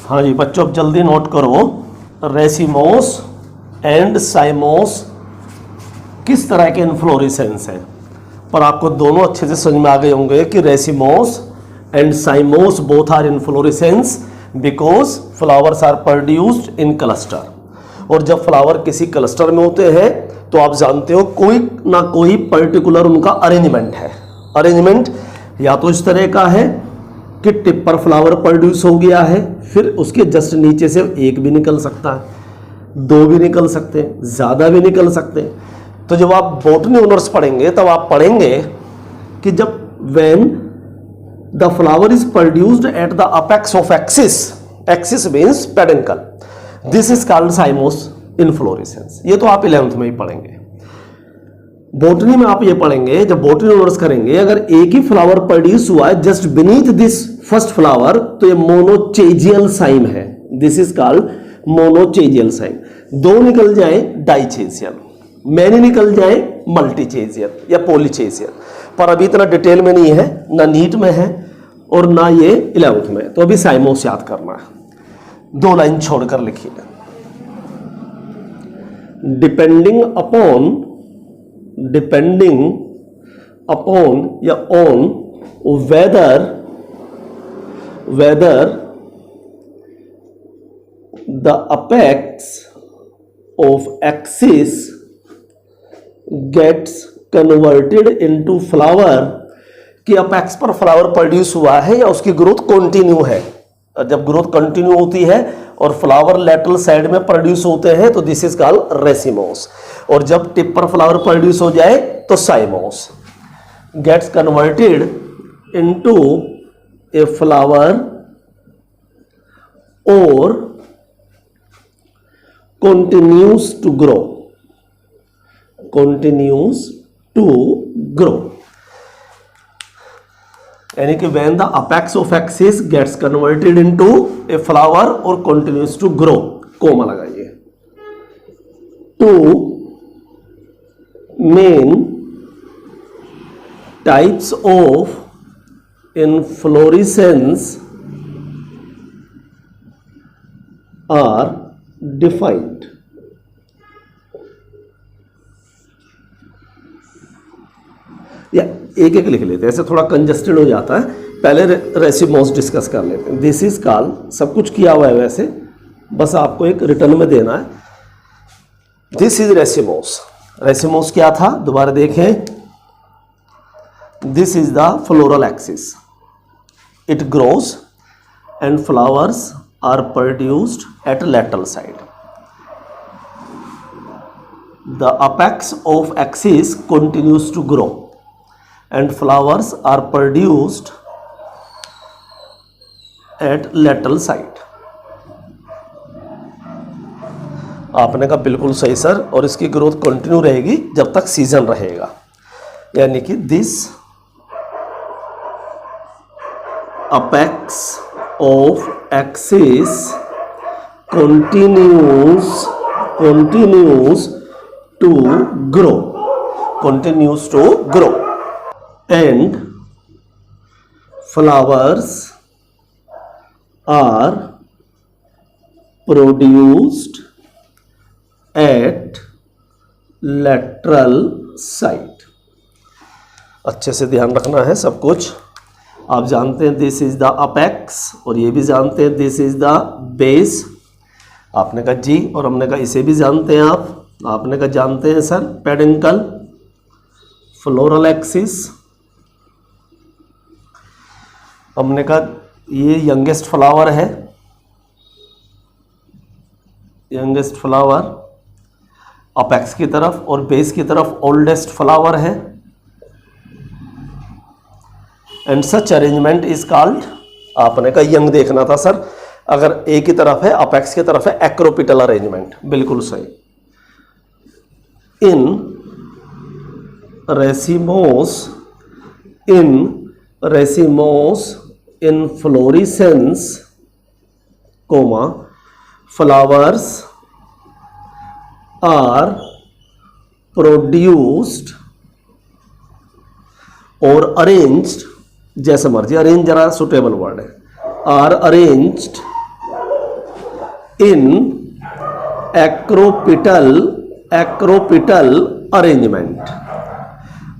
हाँ जी बच्चों, अब जल्दी नोट करो, रेसिमोस एंड साइमोस किस तरह के इन्फ्लोरेसेंस हैं। पर आपको दोनों अच्छे से समझ में आ गए होंगे कि racemose and cymose both are inflorescence because flowers are produced in cluster. और जब फ्लावर किसी क्लस्टर में होते हैं तो आप जानते हो कोई ना कोई पर्टिकुलर उनका अरेंजमेंट है। अरेंजमेंट या तो इस तरह का है कि टिप पर फ्लावर प्रोड्यूस हो गया है, फिर उसके जस्ट नीचे से एक भी निकल सकता है, दो भी निकल सकते हैं, ज़्यादा भी निकल सकते हैं। तो जब आप बॉटनी ऑनर्स पढ़ेंगे तब आप पढ़ेंगे कि जब when the flower is produced at the apex of axis, axis means peduncle, this is called साइमोस inflorescence. ये तो आप 11th में ही पढ़ेंगे। बॉटनी में आप ये पढ़ेंगे, जब बॉटनी ऑनर्स करेंगे, अगर एक ही फ्लावर प्रोड्यूस हुआ है just beneath this first flower तो ये मोनोचेजियल साइम है, this is called monochasial cyme. दो निकल जाए डाइचेजियल, मैनी निकल जाए मल्टीचेजियल या पॉलीचेजियल। पर अभी इतना डिटेल में नहीं है, ना नीट में है और ना ये 11th में, तो अभी साइमोस याद करना है। दो लाइन छोड़कर लिखिए, डिपेंडिंग अपॉन या on whether the apex of axis gets converted into flower, कि अपेक्स पर फ्लावर प्रोड्यूस हुआ है या उसकी ग्रोथ कंटिन्यू है। और जब ग्रोथ कंटिन्यू होती है और फ्लावर लेटरल साइड में प्रोड्यूस होते हैं तो दिस इज कॉल्ड रेसिमोस। और जब टिप पर फ्लावर प्रोड्यूस हो जाए तो cymose. Gets converted into a flower और continues to grow, यानी कि when the apex of axis gets converted into a flower or continues to grow, comma लगाइए। Two main types of inflorescence are defined। या एक एक लिख लेते हैं, ऐसे थोड़ा कंजस्टेड हो जाता है। पहले रेसिमोस डिस्कस कर लेते हैं। दिस इज कॉल्ड, सब कुछ किया हुआ है वैसे, बस आपको एक रिटर्न में देना है। This is racemose. रेसिमोस क्या था दोबारा देखें, this is the floral axis, it grows and flowers are produced at lateral side. The apex of axis continues to grow and flowers are produced at lateral side. आपने कहा बिल्कुल सही sir, और इसकी ग्रोथ कंटिन्यू रहेगी जब तक season रहेगा, यानी कि this apex of axis continues to grow and flowers are produced at lateral side। अच्छे से ध्यान रखना है सब कुछ। आप जानते हैं दिस इज द अपेक्स, और ये भी जानते हैं दिस इज द बेस। आपने कहा जी, और हमने कहा इसे भी जानते हैं आप। आपने कहा जानते हैं सर पेडंकल, फ्लोरल एक्सिस। हमने कहा ये यंगेस्ट फ्लावर है, यंगेस्ट फ्लावर अपेक्स की तरफ, और बेस की तरफ ओल्डेस्ट फ्लावर है। And such arrangement is called, आपने कहा यंग देखना था सर, अगर ए की तरफ है अपेक्स की तरफ है एक्रोपिटल अरेंजमेंट, बिल्कुल सही। In racemose inflorescence comma flowers are produced और अरेंज्ड, जैसे मर्जी, अरेंज जरा सुटेबल वर्ड है, are arranged in acropetal arrangement.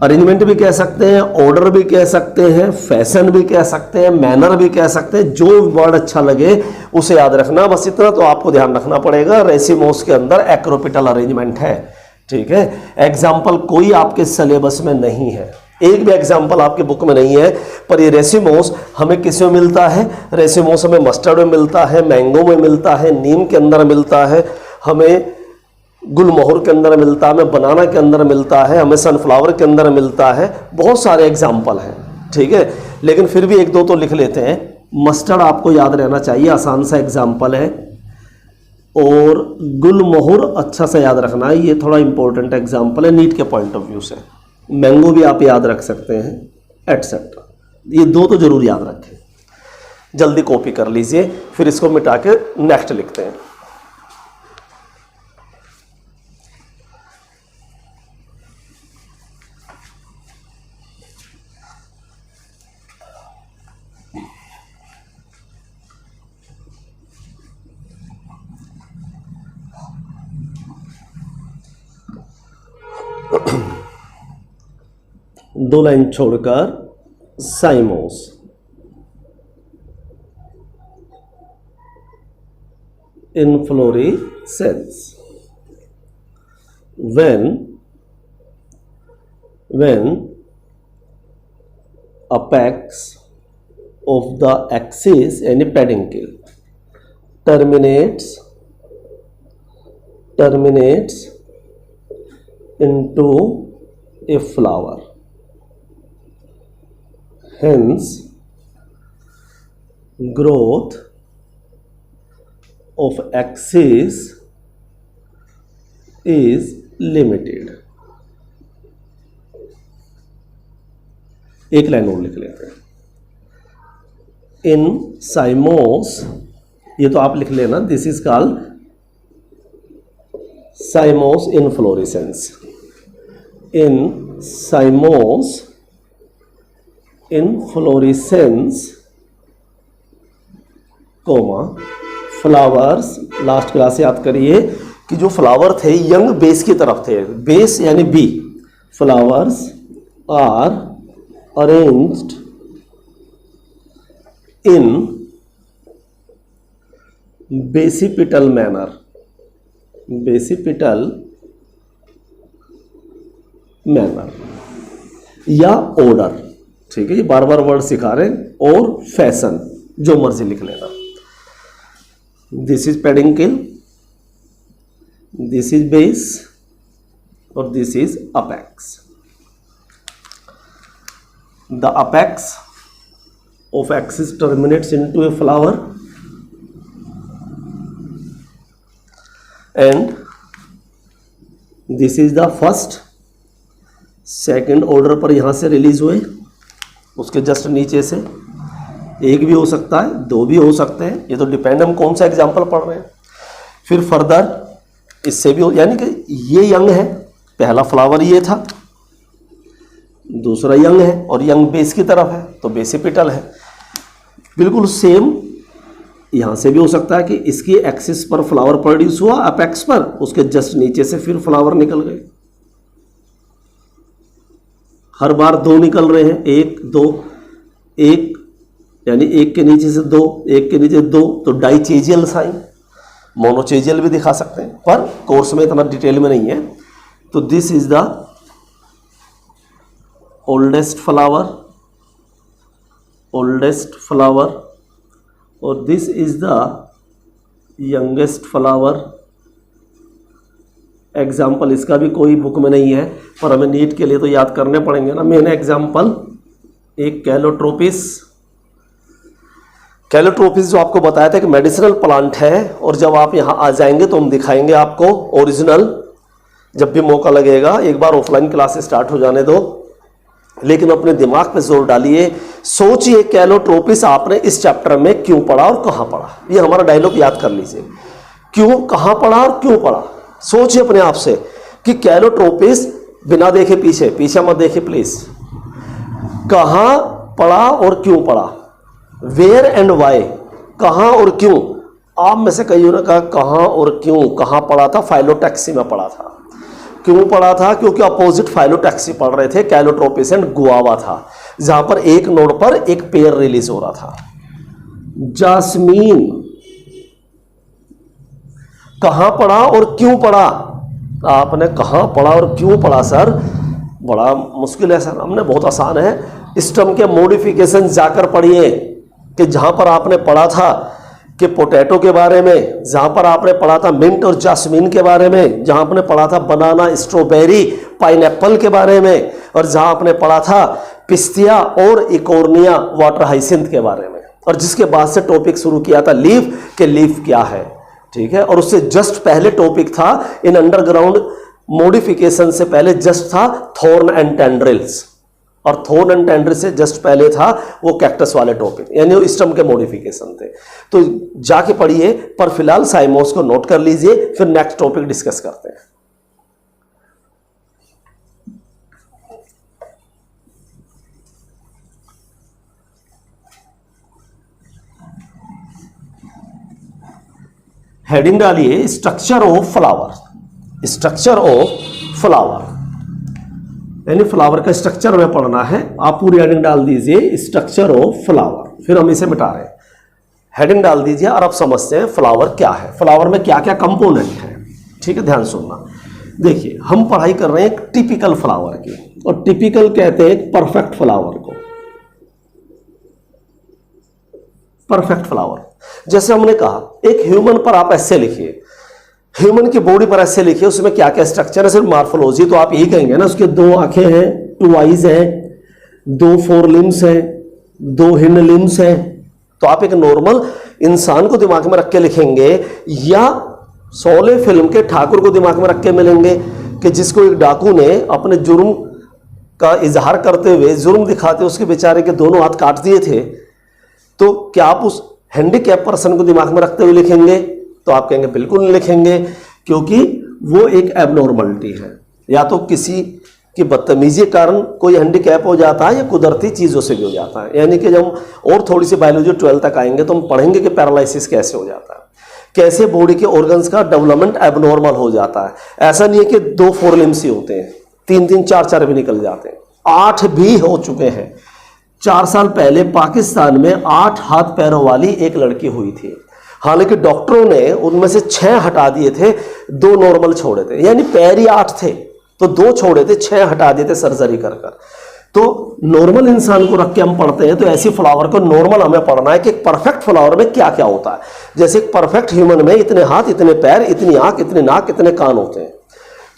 Arrangement भी कह सकते हैं, ऑर्डर भी कह सकते हैं, फैशन भी कह सकते हैं, मैनर भी कह सकते हैं, जो वर्ड अच्छा लगे उसे याद रखना। बस इतना तो आपको ध्यान रखना पड़ेगा, रेसिमोस के अंदर एक्रोपिटल अरेंजमेंट है, ठीक है। एग्जाम्पल कोई आपके सिलेबस में नहीं है, एक भी एग्जाम्पल आपके बुक में नहीं है, पर ये रेसिमोस हमें किस में मिलता है? रेसिमोस हमें मस्टर्ड में मिलता है, मैंगो में मिलता है, नीम के अंदर मिलता है, हमें गुलमोहर के अंदर मिलता है, हमें बनाना के अंदर मिलता है, हमें सनफ्लावर के अंदर मिलता है। बहुत सारे एग्जाम्पल हैं, ठीक है, लेकिन फिर भी एक दो तो लिख लेते हैं। मस्टर्ड आपको याद रहना चाहिए, आसान सा एग्जाम्पल है, और गुलमोहर अच्छा सा याद रखना है, ये थोड़ा इंपॉर्टेंट एग्जाम्पल है नीट के पॉइंट ऑफ व्यू से। मैंगो भी आप याद रख सकते हैं, एटसेट्रा। ये दो तो जरूर याद रखें, जल्दी कॉपी कर लीजिए, फिर इसको मिटा के नेक्स्ट लिखते हैं। दो लाइन छोड़कर साइमोस, inflorescence, when apex of the axis any peduncle terminates into a flower, hence growth of axis is limited। एक लाइन और लिख लेते हैं, इन साइमोस, ये तो आप लिख लेना, this is called cymose inflorescence. In cymose inflorescence comma flowers, last class याद करिए कि जो फ्लावर थे यंग बेस की तरफ थे, बेस यानी B, flowers are arranged in basipetal manner, या ऑर्डर, ठीक है, ये बार बार वर्ड सिखा रहे हैं, और फैशन, जो मर्जी लिख लेना। This is peduncle, this is base, और this is apex. The apex of axis terminates into a flower and this is the first, second order पर यहां से रिलीज हुए, उसके जस्ट नीचे से एक भी हो सकता है, दो भी हो सकते हैं, ये तो डिपेंड हम कौन सा एग्जाम्पल पढ़ रहे हैं। फिर फर्दर इससे भी हो, यानी कि ये यंग है, पहला फ्लावर ये था, दूसरा यंग है, और यंग बेस की तरफ है तो बेसिपिटल है। बिल्कुल सेम यहां से भी हो सकता है कि इसकी एक्सिस पर फ्लावर प्रोड्यूस हुआ, अपेक्स पर, उसके जस्ट नीचे से फिर फ्लावर निकल गए। हर बार दो निकल रहे हैं, एक दो, एक यानी एक के नीचे से दो, एक के नीचे दो, तो डाइचेजियल साइन, मोनोचेजियल भी दिखा सकते हैं, पर कोर्स में इतना डिटेल में नहीं है। तो this is the oldest flower और this is the youngest flower. Example इसका भी कोई बुक में नहीं है, पर हमें नीट के लिए तो याद करने पड़ेंगे ना। मेन एग्जाम्पल एक कैलोट्रोपिस जो आपको बताया था कि मेडिसिनल प्लांट है, और जब आप यहाँ आ जाएंगे तो हम दिखाएंगे आपको ओरिजिनल, जब भी मौका लगेगा। एक बार ऑफलाइन क्लासेस स्टार्ट हो जाने दो, लेकिन अपने दिमाग पे जोर डालिए, सोचिए कैलोट्रोपिस आपने इस चैप्टर में क्यों पढ़ा और कहाँ पढ़ा। ये हमारा डायलॉग याद कर लीजिए, क्यों, कहाँ पढ़ा और क्यों पढ़ा। सोचिए अपने आप से कि कैलोट्रोपिस, बिना देखे पीछे मत देखिए प्लीज, कहाँ पढ़ा और क्यों पढ़ा, वेयर एंड वाई, कहाँ और क्यों, आप में से कईयों ने कहा कहाँ और क्यों, कहाँ पढ़ा था? फाइलोटैक्सी में पढ़ा था। क्यों पढ़ा था? क्योंकि अपोजिट फाइलोटैक्सी पढ़ रहे थे, कैलोट्रोपिस एंड गुआवा था, जहां पर एक नोड पर एक पेयर रिलीज हो रहा था। जास्मीन कहां पढ़ा और क्यों पढ़ा? आपने कहां पढ़ा और क्यों पढ़ा सर? बड़ा मुश्किल है सर। हमने बहुत आसान है, स्टम के मॉडिफिकेशन जाकर पढ़िए कि जहां पर आपने पढ़ा था कि पोटैटो के बारे में, जहां पर आपने पढ़ा था मिंट और जास्मीन के बारे में, जहां आपने पढ़ा था बनाना, स्ट्रॉबेरी, पाइनएप्पल के बारे में, और जहां आपने पढ़ा था पिस्तिया और इकोर्निया वाटर हाइसिंथ के बारे में, और जिसके बाद से टॉपिक शुरू किया था लीफ के लीफ क्या है, ठीक है। और उससे जस्ट पहले टॉपिक था इन अंडरग्राउंड मॉडिफिकेशन से पहले जस्ट था थॉर्न एंड टेंड्रिल्स, और थॉर्न एंड टेंड्रिल्स से जस्ट पहले था वो कैक्टस वाले टॉपिक, यानी वो स्टम के मॉडिफिकेशन थे। तो जाके पढ़िए, पर फिलहाल साइमोस को नोट कर लीजिए, फिर नेक्स्ट टॉपिक डिस्कस करते हैं। हेडिंग डालिए structure of flower. Structure of flower यानी फ्लावर का स्ट्रक्चर हमें पढ़ना है। आप पूरी हेडिंग डाल दीजिए स्ट्रक्चर ऑफ फ्लावर, फिर हम इसे मिटा रहे हैं। हेडिंग डाल दीजिए और अब समझते हैं फ्लावर क्या है, फ्लावर में क्या क्या कंपोनेंट है। ठीक है, ध्यान सुनना। देखिए, हम पढ़ाई कर रहे हैं एक टिपिकल फ्लावर की, और टिपिकल कहते हैं एक परफेक्ट फ्लावर को। परफेक्ट फ्लावर, जैसे हमने कहा एक ह्यूमन पर आप ऐसे लिखिए, ह्यूमन की बॉडी पर ऐसे लिखिए, उसमें क्या क्या स्ट्रक्चर है, सिर्फ मार्फोलॉजी तो आप यही कहेंगे ना, उसके 2 आंखें हैं, 2 आईज हैं, 2 फोर लिम्स हैं, 2 हिंड लिम्स हैं। तो आप एक नॉर्मल इंसान को दिमाग में रख के लिखेंगे, या शोले फिल्म के ठाकुर को दिमाग में रख के मिलेंगे कि जिसको एक डाकू ने अपने जुर्म का इजहार करते हुए, जुर्म दिखाते उसके बेचारे के दोनों हाथ काट दिए थे। तो क्या आप उस हैंडीकैप पर्सन को दिमाग में रखते हुए लिखेंगे? तो आप कहेंगे बिल्कुल नहीं लिखेंगे, क्योंकि वो एक एबनॉर्मलिटी है, या तो किसी की बदतमीजी के कारण कोई हैंडीकैप हो जाता है, या कुदरती चीज़ों से भी हो जाता है। यानी कि जब और थोड़ी सी बायोलॉजी 12 तक आएंगे तो हम पढ़ेंगे कि पैरालिसिस कैसे हो जाता है, कैसे बॉडी के ऑर्गन्स का डेवलपमेंट एबनॉर्मल हो जाता है। ऐसा नहीं है कि 2 फोर लिम्स ही होते हैं, 3-3, 4-4 भी निकल जाते हैं, 8 भी हो चुके हैं। 4 साल पहले पाकिस्तान में 8 हाथ पैरों वाली एक लड़की हुई थी, हालांकि डॉक्टरों ने उनमें से 6 हटा दिए थे, 2 नॉर्मल छोड़े थे, यानी पैर ही 8 थे तो 2 छोड़े थे, 6 हटा दिए थे सर्जरी कर कर। तो नॉर्मल इंसान को रख के हम पढ़ते हैं, तो ऐसी फ्लावर को नॉर्मल हमें पढ़ना है कि एक परफेक्ट फ्लावर में क्या क्या होता है। जैसे एक परफेक्ट ह्यूमन में इतने हाथ, इतने पैर, इतनी आंख, इतने नाक, इतने कान होते हैं,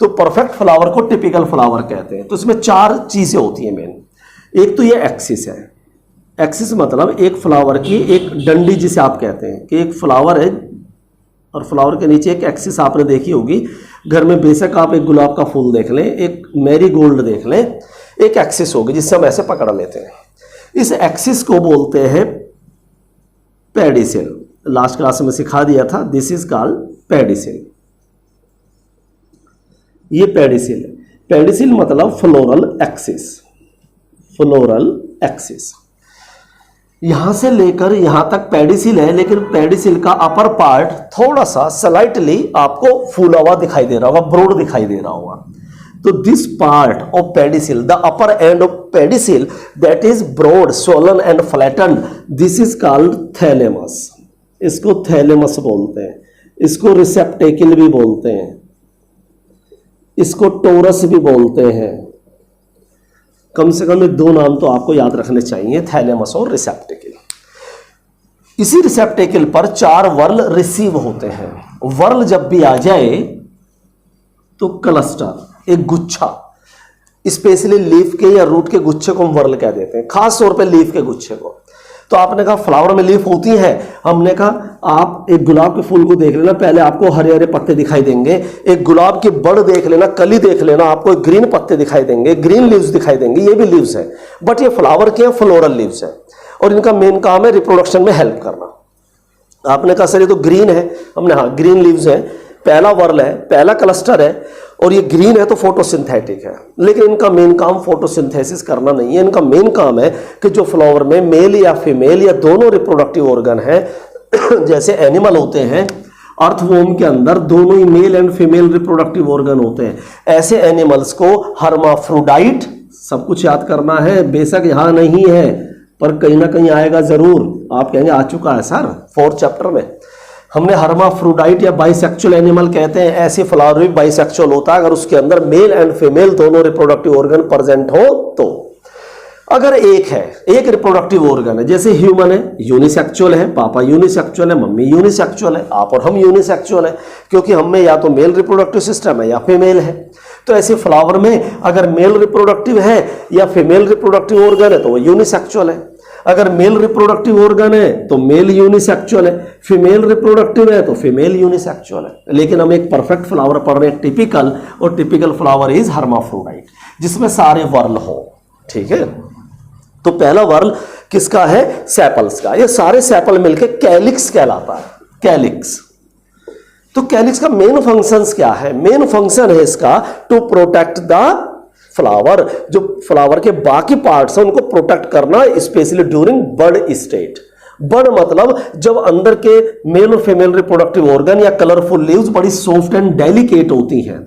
तो परफेक्ट फ्लावर को टिपिकल फ्लावर कहते हैं। तो इसमें 4 चीजें होती हैं मेन। एक तो ये एक्सिस है, एक्सिस मतलब एक फ्लावर की एक डंडी, जिसे आप कहते हैं कि एक फ्लावर है और फ्लावर के नीचे एक एक्सिस आपने देखी होगी घर में, बेशक आप एक गुलाब का फूल देख लें, एक मैरी गोल्ड देख लें, एक एक्सिस होगी जिससे हम ऐसे पकड़ लेते हैं। इस एक्सिस को बोलते हैं पेडिसिल। लास्ट क्लास में सिखा दिया था, दिस इज कॉल्ड पेडिसिल। ये पेडिसिल है। पेडिसिल मतलब फ्लोरल एक्सिस, फ्लोरल एक्सिस। यहां से लेकर यहां तक पेडिसिल है, लेकिन पेडिसिल का अपर पार्ट थोड़ा सा स्लाइटली आपको फूला हुआ दिखाई दे रहा होगा, ब्रॉड दिखाई दे रहा होगा। तो this part of pedicel, the upper end of pedicel that is broad, swollen and flattened, this is called thalamus. इसको थैलेमस बोलते हैं, इसको रिसेप्टेकल भी बोलते हैं, इसको टोरस भी बोलते हैं। कम से कम ये 2 नाम तो आपको याद रखने चाहिए, थैलेमस और रिसेप्टेकल। इसी रिसेप्टेकल पर 4 वर्ल रिसीव होते हैं। वर्ल जब भी आ जाए तो क्लस्टर, एक गुच्छा, स्पेशली लीफ के या रूट के गुच्छे को हम वर्ल कह देते हैं, खास तौर पे लीफ के गुच्छे को। तो आपने कहा फ्लावर में लीफ होती है, हमने कहा आप एक गुलाब के फूल को देख लेना, पहले आपको हरे हरे पत्ते दिखाई देंगे, एक गुलाब की बड़ देख लेना, कली देख लेना, आपको ग्रीन पत्ते दिखाई देंगे, ग्रीन लीव्स दिखाई देंगे, ये भी लीव्स है, बट ये फ्लावर के हैं, फ्लोरल लीव्स है, और इनका मेन काम है रिप्रोडक्शन में हेल्प करना। आपने कहा सर ये तो ग्रीन है, हमने हाँ ग्रीन लीव्स है, पहला वर्ल है, पहला क्लस्टर है, और ये ग्रीन है तो फोटोसिंथेटिक है। लेकिन इनका मेन काम फोटोसिंथेसिस करना नहीं है, इनका मेन काम है कि जो फ्लावर में मेल या फीमेल या दोनों रिप्रोडक्टिव ऑर्गन है, जैसे एनिमल होते हैं, अर्थवॉर्म के अंदर दोनों ही male and female reproductive organ होते हैं, ऐसे एनिमल्स को हर्माफ्रोडाइट, सब कुछ याद करना है, बेशक यहां नहीं है पर कहीं ना कहीं आएगा जरूर। आप कहेंगे आ चुका है सर 4th चैप्टर में, हमने हर्माफ्रोडाइट या बाइसेक्सुअल एनिमल कहते हैं। ऐसे फ्लावर भी बाइसेक्सुअल होता है अगर उसके अंदर मेल एंड फीमेल दोनों रिप्रोडक्टिव ऑर्गन प्रेजेंट हो तो। अगर एक है, एक रिप्रोडक्टिव ऑर्गन है, जैसे ह्यूमन है, यूनिसेक्सुअल है, पापा यूनिसेक्सुअल है, मम्मी यूनिसेक्सुअल है, आप और हम यूनिसेक्सुअल है, क्योंकि हम में या तो मेल रिप्रोडक्टिव सिस्टम है या फीमेल है। तो ऐसे फ्लावर में अगर मेल रिप्रोडक्टिव है या फीमेल रिप्रोडक्टिव ऑर्गन है तो वो यूनिसेक्सुअल है। अगर मेल रिप्रोडक्टिव ऑर्गन है तो मेल यूनिसेक्सुअल है, फीमेल रिप्रोडक्टिव है तो फीमेल यूनिसेक्सुअल है। लेकिन हम एक परफेक्ट फ्लावर पढ़ रहे हैं, टिपिकल, और टिपिकल फ्लावर इज हर्माफ्रोडाइट, जिसमें सारे वर्ल हो। ठीक है, तो पहला वर्ल किसका है? सेपल्स का। ये सारे सेपल मिलकर कैलिक्स कहलाता है, कैलिक्स। तो कैलिक्स का मेन फंक्शंस क्या है? मेन फंक्शन है इसका टू प्रोटेक्ट द फ्लावर, जो फ्लावर के बाकी पार्ट्स हैं उनको प्रोटेक्ट करना, स्पेशली ड्यूरिंग बड स्टेट। बड मतलब जब अंदर के मेल और फीमेल रिप्रोडक्टिव ऑर्गन या कलरफुल लीव्स बड़ी सॉफ्ट एंड डेलिकेट होती हैं,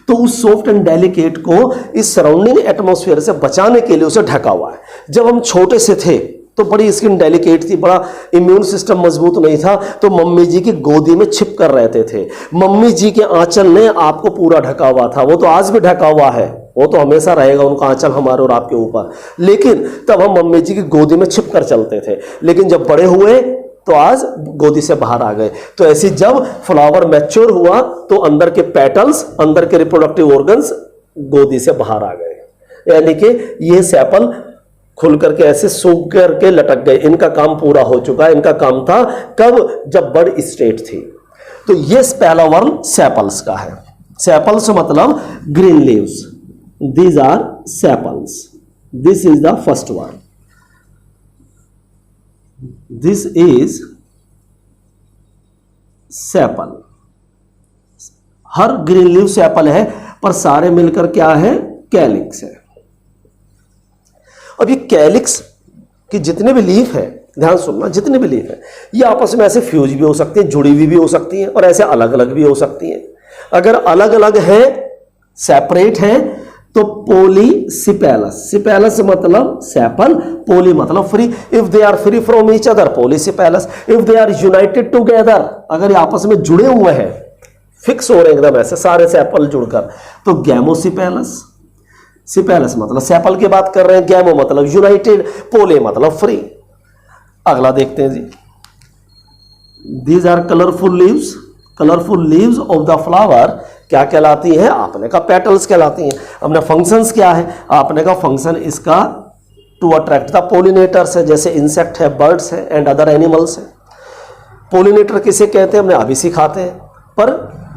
तो उस सॉफ्ट एंड डेलिकेट को इस सराउंडिंग एटमॉस्फेयर से बचाने के लिए उसे ढका हुआ है। जब हम छोटे से थे तो बड़ी स्किन डेलिकेट थी, बड़ा इम्यून सिस्टम मजबूत नहीं था, तो मम्मी जी की गोदी में छिप कर रहते थे। मम्मी जी के आंचल ने आपको पूरा ढका हुआ था, वो तो आज भी ढका हुआ है, वो तो हमेशा रहेगा उनका आंचल हमारे और आपके ऊपर। लेकिन तब हम मम्मी जी की गोदी में छिप कर चलते थे, लेकिन जब बड़े हुए तो आज गोदी से बाहर आ गए। तो ऐसी जब फ्लावर मैच्योर हुआ तो अंदर के पेटल्स, अंदर के रिप्रोडक्टिव ऑर्गन्स गोदी से बाहर आ गए, यानी कि ये सेपल खुल करके ऐसे सूख करके लटक गए। इनका काम पूरा हो चुका है। इनका काम था कब? जब बड स्टेट थी। तो ये पहला वर्ल सेपल्स का है। सेपल्स मतलब green leaves, these are sepals, this is the first whorl, this is sepal. हर ग्रीन लीव सेपल है, पर सारे मिलकर क्या है? कैलिक्स है। अब ये कैलिक्स की जितने भी लीफ है, ध्यान सुनना, जितने भी लीफ है ये आपस में ऐसे फ्यूज भी हो सकती हैं, जुड़ी हुई भी हो सकती हैं, और ऐसे अलग अलग भी हो सकती हैं। अगर अलग अलग है, सेपरेट है, तो पॉलीसिपेलस। सिपेलस मतलब सेपल, पॉली मतलब free. If they are free from each other, polysepalous. If they are united together, अगर ये आपस में जुड़े हुए हैं, फिक्स हो रहे एकदम ऐसे सारे सेपल जुड़कर, तो गैमोसिपेलस। सिपेलस मतलब सेपल की बात कर रहे हैं, गैमो मतलब यूनाइटेड, पोले मतलब फ्री। अगला देखते हैं जी, these are colourful leaves. Colourful leaves of the flower क्या कहलाती है? आपने का पेटल्स कहलाती हैं। हमने फंक्शंस क्या है? आपने का फंक्शन इसका टू अट्रैक्ट द पोलिनेटर्स है, जैसे इंसेक्ट है, बर्ड्स है एंड अदर एनिमल्स है। पोलिनेटर किसे कहते हैं हमने अभी सिखाते हैं, पर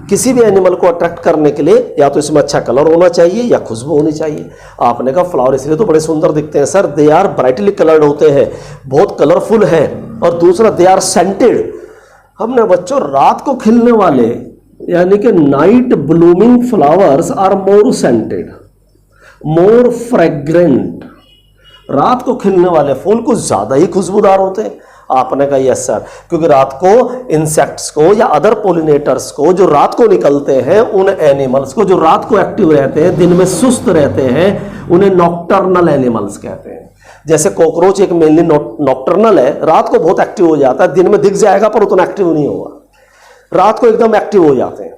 किसी भी एनिमल को अट्रैक्ट करने के लिए या तो इसमें अच्छा कलर होना चाहिए या खुशबू होनी चाहिए। आपने कहा फ्लावर इसलिए तो बड़े सुंदर दिखते हैं sir, they are brightly coloured होते हैं, बहुत कलरफुल है, और दूसरा दे आर सेंटेड। हमने बच्चों रात को खिलने वाले यानी कि night blooming flowers are more scented, more fragrant. रात को खिलने वाले फूल कुछ ज्यादा ही खुशबूदार होते हैं। आपने कहा यस सर, क्योंकि रात को इंसेक्ट्स को या अदर पोलिनेटर्स को जो रात को निकलते हैं, उन एनिमल्स को जो रात को एक्टिव रहते हैं, दिन में सुस्त रहते हैं, उन्हें नॉक्टर्नल एनिमल्स कहते हैं। जैसे कॉकरोच एक मेनली नॉक्टर्नल है, रात को बहुत एक्टिव हो जाता है, दिन में दिख जाएगा पर उतना एक्टिव नहीं होगा, रात को एकदम एक्टिव हो जाते हैं।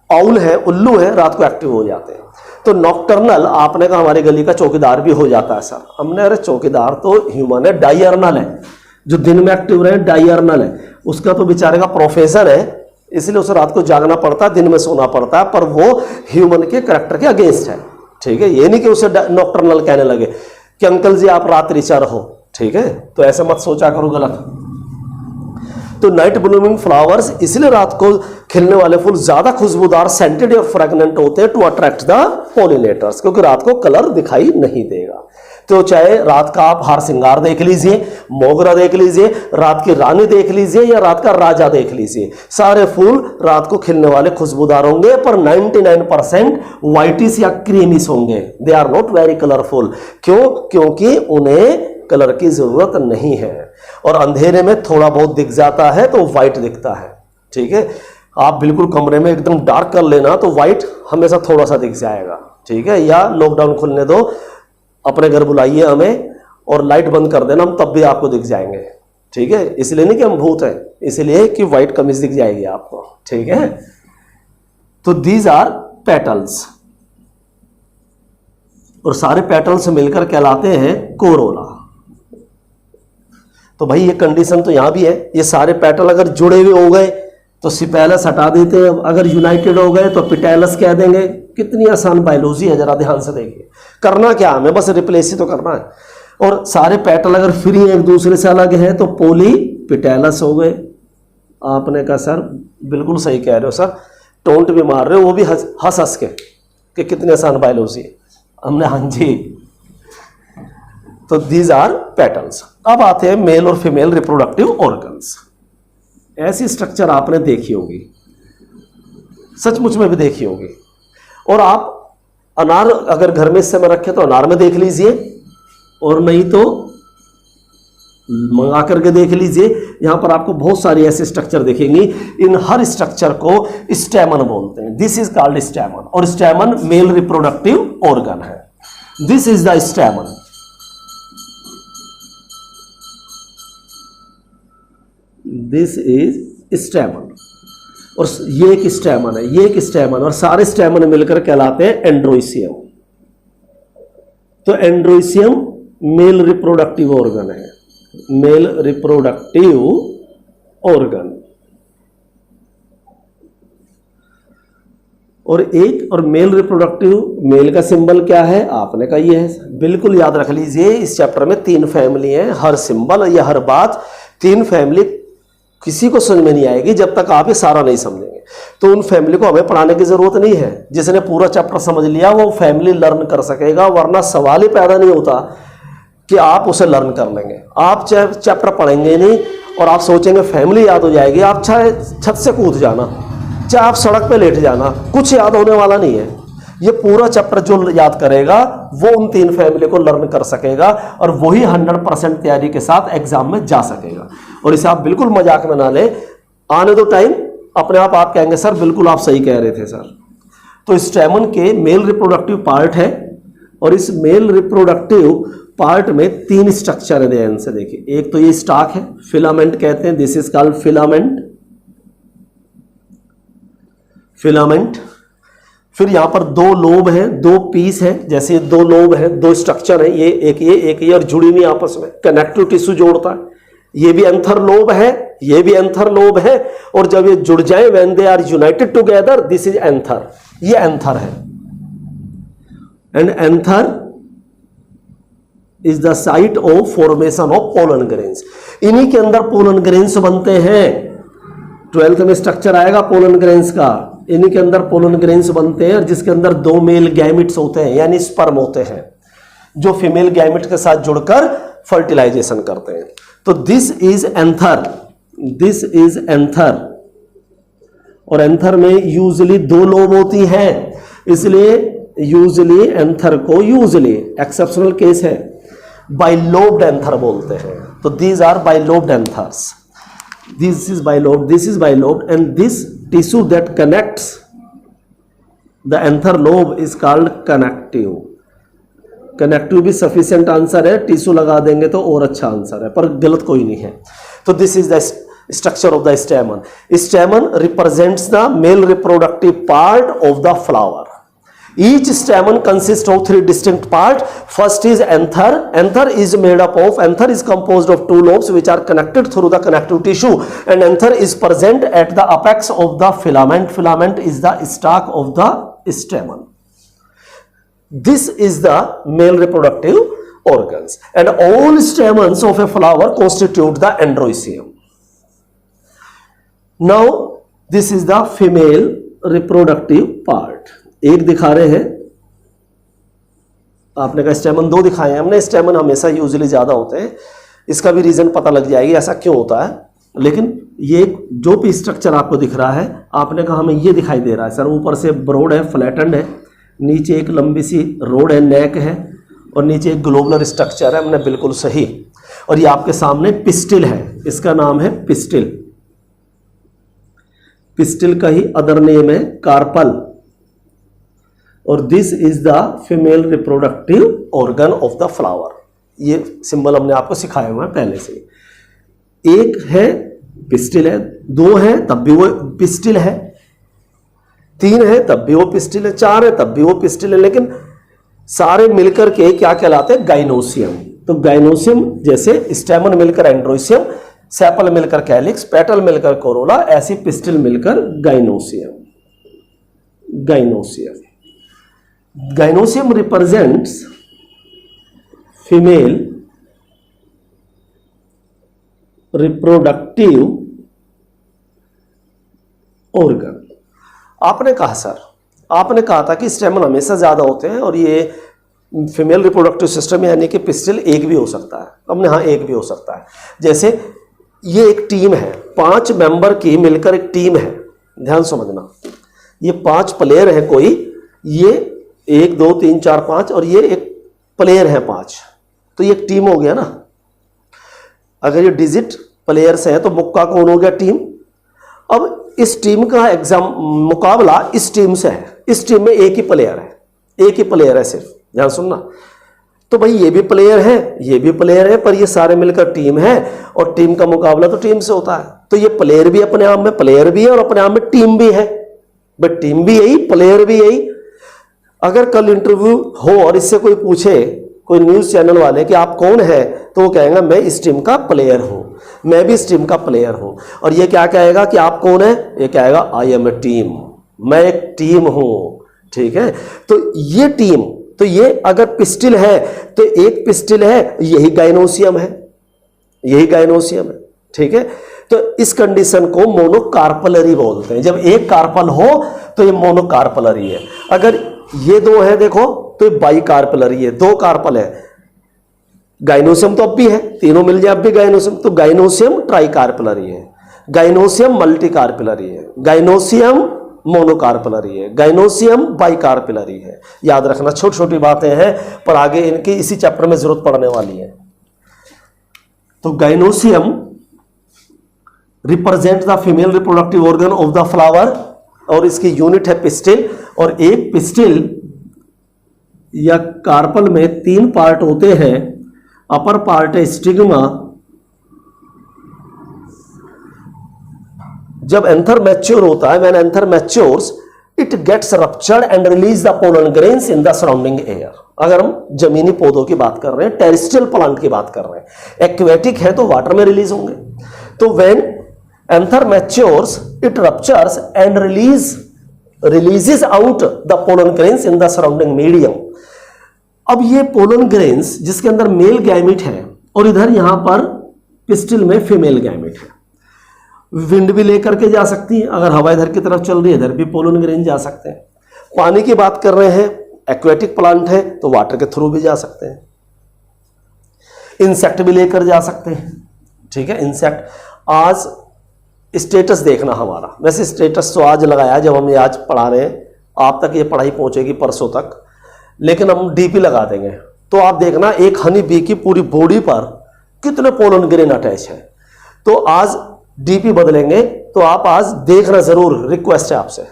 आउल है, उल्लू है, रात को एक्टिव हो जाते हैं। तो नॉक्टर्नल आपने कहा हमारी गली का चौकीदार भी हो जाता है सर। हमने अरे चौकीदार तो ह्यूमन है, डायर्नल है, जो दिन में एक्टिव रहे डायर्नल है, उसका तो बेचारे का प्रोफेसर है, इसलिए उसे रात को जागना पड़ता है, दिन में सोना पड़ता है, पर वो ह्यूमन के करैक्टर के अगेंस्ट है। ठीक है, ये नहीं कि उसे नॉक्टर्नल कहने लगे कि अंकल जी आप रात्रिचर हो। ठीक है, तो ऐसे मत सोचा करो गलत। तो नाइट ब्लूमिंग फ्लावर्स इसलिए रात को खिलने वाले फूल ज्यादा खुशबूदार, सेंटेड और फ्रेग्नेंट होते हैं टू अट्रैक्ट द पोलिनेटर्स, क्योंकि रात को कलर दिखाई नहीं देगा। तो चाहे रात का आप हार श्रृंगार देख लीजिए, मोगरा देख लीजिए, रात की रानी देख लीजिए या रात का राजा देख लीजिए, सारे फूल रात को खिलने वाले खुशबूदार होंगे, पर 99% व्हाइटिश या क्रीमिश होंगे। They are not very colourful. क्यों? क्योंकि उन्हें कलर की ज़रूरत नहीं है, और अंधेरे में थोड़ा बहुत दिख जाता है तो वाइट दिखता है। ठीक है, आप बिल्कुल कमरे में एकदम डार्क कर लेना तो वाइट हमेशा थोड़ा सा दिख जाएगा। ठीक है, या लॉकडाउन खुलने दो, अपने घर बुलाइए हमें और लाइट बंद कर देना, हम तब भी आपको दिख जाएंगे। ठीक है, इसलिए नहीं कि हम भूत हैं, इसलिए कि वाइट कमीज दिख जाएगी आपको। ठीक है, तो दीज आर पेटल्स, और सारे पेटल्स मिलकर कहलाते हैं कोरोला। तो भाई ये कंडीशन तो यहां भी है, ये सारे पेटल अगर जुड़े हुए हो गए तो सिपेलस हटा देते हैं, अगर यूनाइटेड हो गए तो पिटेलस कह देंगे। कितनी आसान बायोलॉजी है, जरा ध्यान से देखिए। करना क्या हमें, बस रिप्लेस ही तो करना है। और सारे पेटल अगर फ्री एक दूसरे से अलग है तो पोली पिटेलस हो गए। आपने कहा सर बिल्कुल सही कह रहे हो सर, टोंट भी मार रहे हो, वो भी हंस हंस के कि कितनी आसान बायोलॉजी है। हमने हाँ जी, तो दीज आर पेटल्स। अब आते हैं मेल और फीमेल रिप्रोडक्टिव ऑर्गन्स। ऐसी स्ट्रक्चर आपने देखी होगी, सचमुच में भी देखी होगी। और आप अनार अगर घर में इस समय रखे तो अनार में देख लीजिए, और नहीं तो मंगा करके देख लीजिए। यहां पर आपको बहुत सारी ऐसी स्ट्रक्चर दिखेंगी। इन हर स्ट्रक्चर को स्टैमन बोलते हैं। दिस इज कॉल्ड स्टैमन, और स्टैमन मेल रिप्रोडक्टिव ऑर्गन है। This is the stamen. This is stamen, और ये एक स्टैमन है, ये एक स्टैमन, और सारे स्टैमन मिलकर कहलाते हैं एंड्रोइसियम। तो एंड्रोइसियम मेल रिप्रोडक्टिव ऑर्गन है, मेल रिप्रोडक्टिव ऑर्गन। और मेल रिप्रोडक्टिव, मेल का सिंबल क्या है आपने कहा ये है। बिल्कुल याद रख लीजिए, इस चैप्टर में 3 फैमिली हैं। हर सिंबल या हर बात 3 फैमिली किसी को समझ में नहीं आएगी जब तक आप ये सारा नहीं समझेंगे। तो उन फैमिली को हमें पढ़ाने की जरूरत नहीं है। जिसने पूरा चैप्टर समझ लिया वो फैमिली लर्न कर सकेगा, वरना सवाल ही पैदा नहीं होता कि आप उसे लर्न कर लेंगे। आप चैप्टर पढ़ेंगे नहीं और आप सोचेंगे फैमिली याद हो जाएगी। आप चाहे छत से कूद जाना, चाहे आप सड़क पे लेट जाना, कुछ याद होने वाला नहीं है। ये पूरा चैप्टर जो याद करेगा वो उन 3 फैमिली को लर्न कर सकेगा, और वही 100% तैयारी के साथ एग्जाम में जा सकेगा। और इसे आप बिल्कुल मजाक में ना ले, आने दो टाइम, अपने आप कहेंगे सर बिल्कुल आप सही कह रहे थे सर। तो स्टैमन के मेल रिप्रोडक्टिव पार्ट है, और इस मेल रिप्रोडक्टिव पार्ट में 3 स्ट्रक्चर है। ध्यान से देखिए, एक तो ये स्टाक है, फिलामेंट कहते हैं, this is called filament. Filament. फिर यहां पर 2 लोब हैं, 2 पीस हैं, जैसे 2 लोब हैं, 2 स्ट्रक्चर हैं, ये एक ये और जुड़ी हुई आपस में कनेक्टिव टिश्यू जोड़ता है। ये भी एंथर लोब है, ये भी एंथर लोब है, और जब ये जुड़ जाए when they are united together this is anther. ये एंथर है, and anther is the site of formation of pollen grains. इन्हीं के अंदर पोलन ग्रेन्स बनते हैं। 12th में स्ट्रक्चर आएगा पोलन ग्रेन्स का, इन्हीं के अंदर पोलन ग्रेन्स बनते हैं, जिसके अंदर 2 मेल गैमिट्स होते हैं, यानी स्पर्म होते हैं, जो फीमेल गैमिट के साथ जुड़कर फर्टिलाइजेशन करते हैं। तो this is anther, this is anther. और एंथर में यूजली 2 लोब होती हैं, इसलिए यूजली एंथर को, यूजली एक्सेप्शनल केस है, बाइलोब्ड एंथर बोलते हैं। तो these are bilobed anthers. This is bilobed, and this tissue that connects the anther lobe is called connective. Connective भी sufficient आंसर है, टिश्यू लगा देंगे तो और अच्छा आंसर है, पर गलत कोई नहीं है। तो this is the structure of the stamen. Stamen represents the male reproductive part of the flower. Each stamen consists of 3 distinct parts. First is anther. Anther is composed of 2 lobes which are connected through the connective tissue, and anther is present at the apex of the filament. Filament is the stalk of the stamen. This is the male reproductive organs, and all stamens of a flower constitute the androecium. Now this is the female reproductive part. एक दिखा रहे हैं, आपने कहा स्टेमन 2 दिखाए हैं हमने। स्टेमन हमेशा यूजुअली ज्यादा होते हैं, इसका भी रीजन पता लग जाएगी ऐसा क्यों होता है। लेकिन ये जो भी स्ट्रक्चर आपको दिख रहा है, आपने कहा हमें ये दिखाई दे रहा है सर, ऊपर से ब्रॉड है, फ्लैटेंड है, नीचे एक लंबी सी रोड है, नेक है, और नीचे एक ग्लोबुलर स्ट्रक्चर है, हमने बिल्कुल सही। और ये आपके सामने पिस्टिल है, इसका नाम है पिस्टिल। पिस्टिल का ही अदर नेम है कार्पल। और this is the female reproductive organ of the flower. ये सिंबल हमने आपको सिखाया हुआ है पहले से। एक है पिस्टिल है, दो है तब भी वो पिस्टिल है, तीन है तब भी वो पिस्टिल है, चार है तब भी वो पिस्टिल है, लेकिन सारे मिलकर के क्या कहलाते हैं? गाइनोसियम। तो गाइनोसियम जैसे स्टेमन मिलकर एंड्रोसियम, सेपल मिलकर कैलिक्स, पेटल मिलकर कोरोला, ऐसी पिस्टिल मिलकर gynoecium. Gynoecium gynoecium represents female reproductive organ. आपने कहा सर, आपने कहा था कि स्टेमन हमेशा ज्यादा होते हैं और ये फीमेल रिप्रोडक्टिव सिस्टम यानी कि पिस्टिल एक भी हो सकता है। हमने हाँ एक भी हो सकता है। जैसे ये एक टीम है, 5 मेंबर की मिलकर एक टीम है, ध्यान समझना। ये 5 प्लेयर है कोई, ये 1 2 3 4 5 और ये एक प्लेयर है 5, तो ये एक टीम हो गया ना। अगर ये डिजिट प्लेयर्स है तो मुक्का कौन हो गया? टीम। अब इस टीम का मुकाबला इस टीम से है, इस टीम में एक ही प्लेयर है, एक ही प्लेयर है सिर्फ, ध्यान सुनना। तो भाई ये भी प्लेयर है, ये भी प्लेयर है, पर ये सारे मिलकर टीम है और टीम का मुकाबला तो टीम से होता है। तो ये प्लेयर भी अपने आप में प्लेयर भी है और अपने आप में टीम भी है, बट टीम भी यही, प्लेयर भी यही। अगर कल इंटरव्यू हो और इससे कोई पूछे, कोई न्यूज चैनल वाले कि आप कौन है, तो वो कहेगा मैं इस टीम का प्लेयर हूं, मैं भी इस टीम का प्लेयर हूं। और ये क्या कहेगा कि आप कौन है? ये कहेगा आई एम ए टीम, मैं एक टीम हूं। ठीक है, तो ये टीम, तो ये अगर पिस्टिल है तो एक पिस्टिल है, यही गाइनोसियम है, यही गाइनोसियम है। ठीक है, तो इस कंडीशन को मोनोकार्पलरी बोलते हैं। जब एक कार्पल हो तो ये मोनोकार्पलरी है। अगर ये दो है देखो तो ये बाइकार्पलरी है, 2 कार्पल है। गाइनोसियम तो अब भी है, तीनों मिल जाए अब भी गाइनोसियम, तो गाइनोसियम ट्राइकार्पलरी है, गाइनोसियम मल्टीकार्पलरी है, गाइनोसियम मोनोकार्पलरी है, गाइनोसियम बाइकार्पलरी है। याद रखना, छोटी छोटी बातें हैं पर आगे इनकी इसी चैप्टर में जरूरत पड़ने वाली है। तो gynoecium represent the female reproductive organ of the flower और इसकी यूनिट है पिस्टिल। और एक पिस्टिल या कार्पल में 3 पार्ट होते हैं। अपर पार्ट है स्टिग्मा, जब एंथर मैच्योर होता है, when anther matures it gets ruptured and release the pollen grains in the surrounding air. अगर हम जमीनी पौधों की बात कर रहे हैं, टेरेस्ट्रियल प्लांट की बात कर रहे हैं, एक्वेटिक है तो वाटर में रिलीज होंगे। तो when anther matures it ruptures and releases out the pollen grains in the surrounding medium. अब ये पोलन ग्रेन्स जिसके अंदर मेल गैमेट है और इधर यहां पर पिस्टिल में फीमेल गैमेट है, विंड भी लेकर के जा सकती है। अगर हवा इधर की तरफ चल रही है इधर भी पोलन ग्रेन जा सकते हैं। पानी की बात कर रहे हैं, एक्वेटिक प्लांट है तो वाटर के थ्रू भी जा सकते हैं। इंसेक्ट भी लेकर जा सकते हैं। ठीक है, इंसेक्ट। आज स्टेटस देखना हमारा, वैसे स्टेटस तो आज लगाया जब हम ये आज पढ़ा रहे हैं, आप तक ये पढ़ाई पहुंचेगी परसों तक, लेकिन हम डीपी लगा देंगे तो आप देखना एक हनी बी की पूरी बॉडी पर कितने पोलन ग्रेन अटैच है। तो आज डीपी बदलेंगे तो आप आज देखना जरूर, रिक्वेस्ट है आपसे।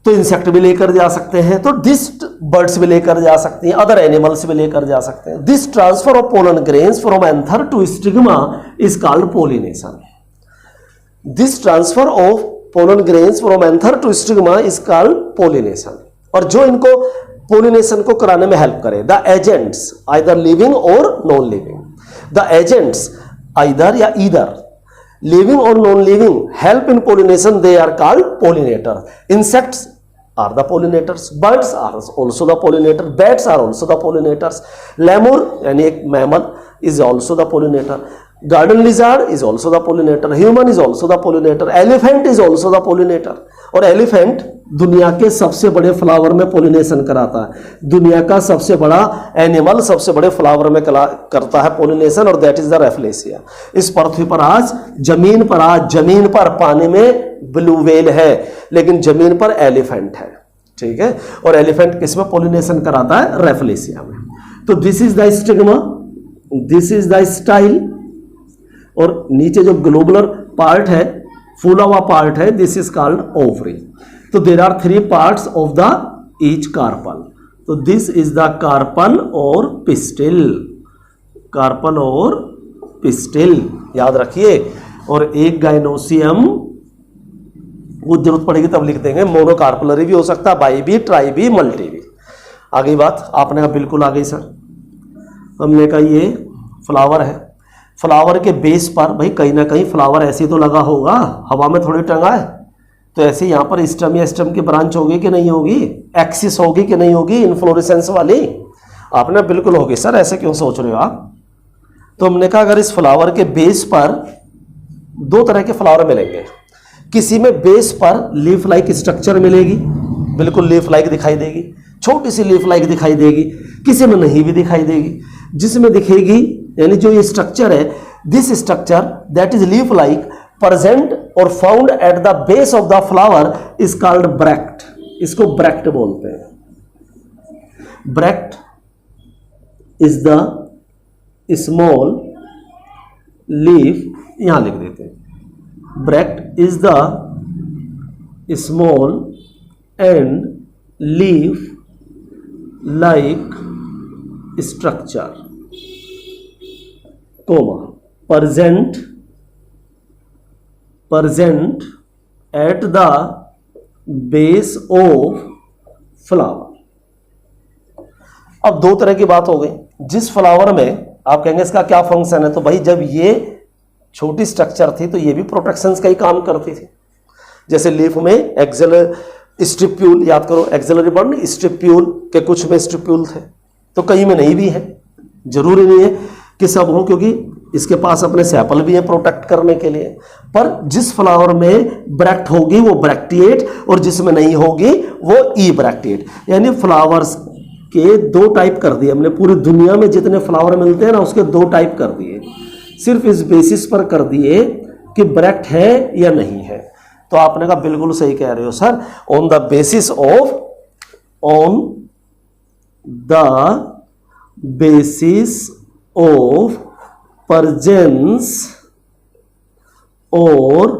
तो इंसेक्ट भी लेकर जा सकते हैं, तो दिस बर्ड्स भी लेकर जा सकती हैं, अदर एनिमल्स भी लेकर जा सकते हैं। This transfer of pollen grains from anther to stigma is called pollination. This transfer of pollen grains from anther to stigma is called pollination. और जो इनको पोलिनेशन को कराने में हेल्प करे, द एजेंट्स आइदर लिविंग और non living, the agents either या either living or non-living help in pollination, they are called pollinator. Insects are the pollinators, birds are also the pollinator, bats are also the pollinators, lemur यानी एक mammal is also the pollinator, garden lizard is also the pollinator, human is also the pollinator, elephant is also the pollinator। और elephant दुनिया के सबसे बड़े flower में pollination कराता है। दुनिया का सबसे बड़ा एनिमल सबसे बड़े फ्लावर में करता है पोलिनेशन, और दैट इज द रेफलेसिया। इस पृथ्वी पर आज जमीन पर पानी में ब्लू व्हेल है, लेकिन जमीन पर एलिफेंट है। ठीक है, और एलिफेंट किस में पोलिनेशन कराता है? रेफलेसिया में। तो this is the stigma, this is the style, और नीचे जो ग्लोबुलर पार्ट है, फूला हुआ पार्ट है, दिस इज कॉल्ड ओवरी। तो there are 3 parts of the each carpel. तो दिस इज द कार्पल और पिस्टिल, कार्पल और पिस्टिल याद रखिए। और एक गाइनोसियम, वो जरूरत पड़ेगी तब लिख देंगे, मोनोकार्पलरी भी हो सकता है, बाई भी, ट्राई भी, मल्टी भी। आ गई बात? आपने कहा बिल्कुल आ गई सर। हमने कहा ये फ्लावर है, फ्लावर के बेस पर भाई कहीं ना कहीं फ्लावर ऐसे तो लगा होगा, हवा में थोड़ी टंगा है। तो ऐसे यहाँ पर स्टेम या स्टेम की ब्रांच होगी कि नहीं होगी, एक्सिस होगी कि नहीं होगी इन्फ्लोरेसेंस वाली? आपने बिल्कुल होगी सर, ऐसे क्यों सोच रहे हो आप? तो हमने कहा अगर इस फ्लावर के बेस पर 2 तरह के फ्लावर मिलेंगे, किसी में बेस पर लीफ लाइक स्ट्रक्चर मिलेगी, बिल्कुल लीफ लाइक दिखाई देगी, छोटी सी लीफ लाइक दिखाई देगी, किसी में नहीं भी दिखाई देगी। जिसमें दिखेगी यानी जो ये स्ट्रक्चर है, this structure that is leaf like present और found at the base of the flower is called bract. इसको ब्रैक्ट बोलते हैं। Bract is the small leaf, यहां लिख देते हैं, bract is the small and leaf like structure, comma, present at the base of flower। अब 2 तरह की बात हो गई। जिस फ्लावर में आप कहेंगे इसका क्या फंक्शन है, तो भाई जब ये छोटी स्ट्रक्चर थी तो ये भी प्रोटेक्शन का ही काम करती थी। जैसे लीफ में एक्सेलर स्ट्रिप्यूल, याद करो एक्सेलरी बर्न स्ट्रिप्यूल के कुछ में स्ट्रिप्यूल थे, तो कई में नहीं भी है, जरूरी नहीं है कि सब हो, क्योंकि इसके पास अपने सैपल भी है प्रोटेक्ट करने के लिए। पर जिस फ्लावर में ब्रैक्ट होगी वो ब्रैक्टिएट, और जिसमें नहीं होगी वो ई ब्रैक्टिएट। यानी फ्लावर्स के 2 टाइप कर दिए हमने, पूरी दुनिया में जितने फ्लावर मिलते हैं ना उसके 2 टाइप कर दिए, सिर्फ इस बेसिस पर कर दिए कि ब्रैक्ट है या नहीं है। तो आपने कहा बिल्कुल सही कह रहे हो sir, on the basis of presence और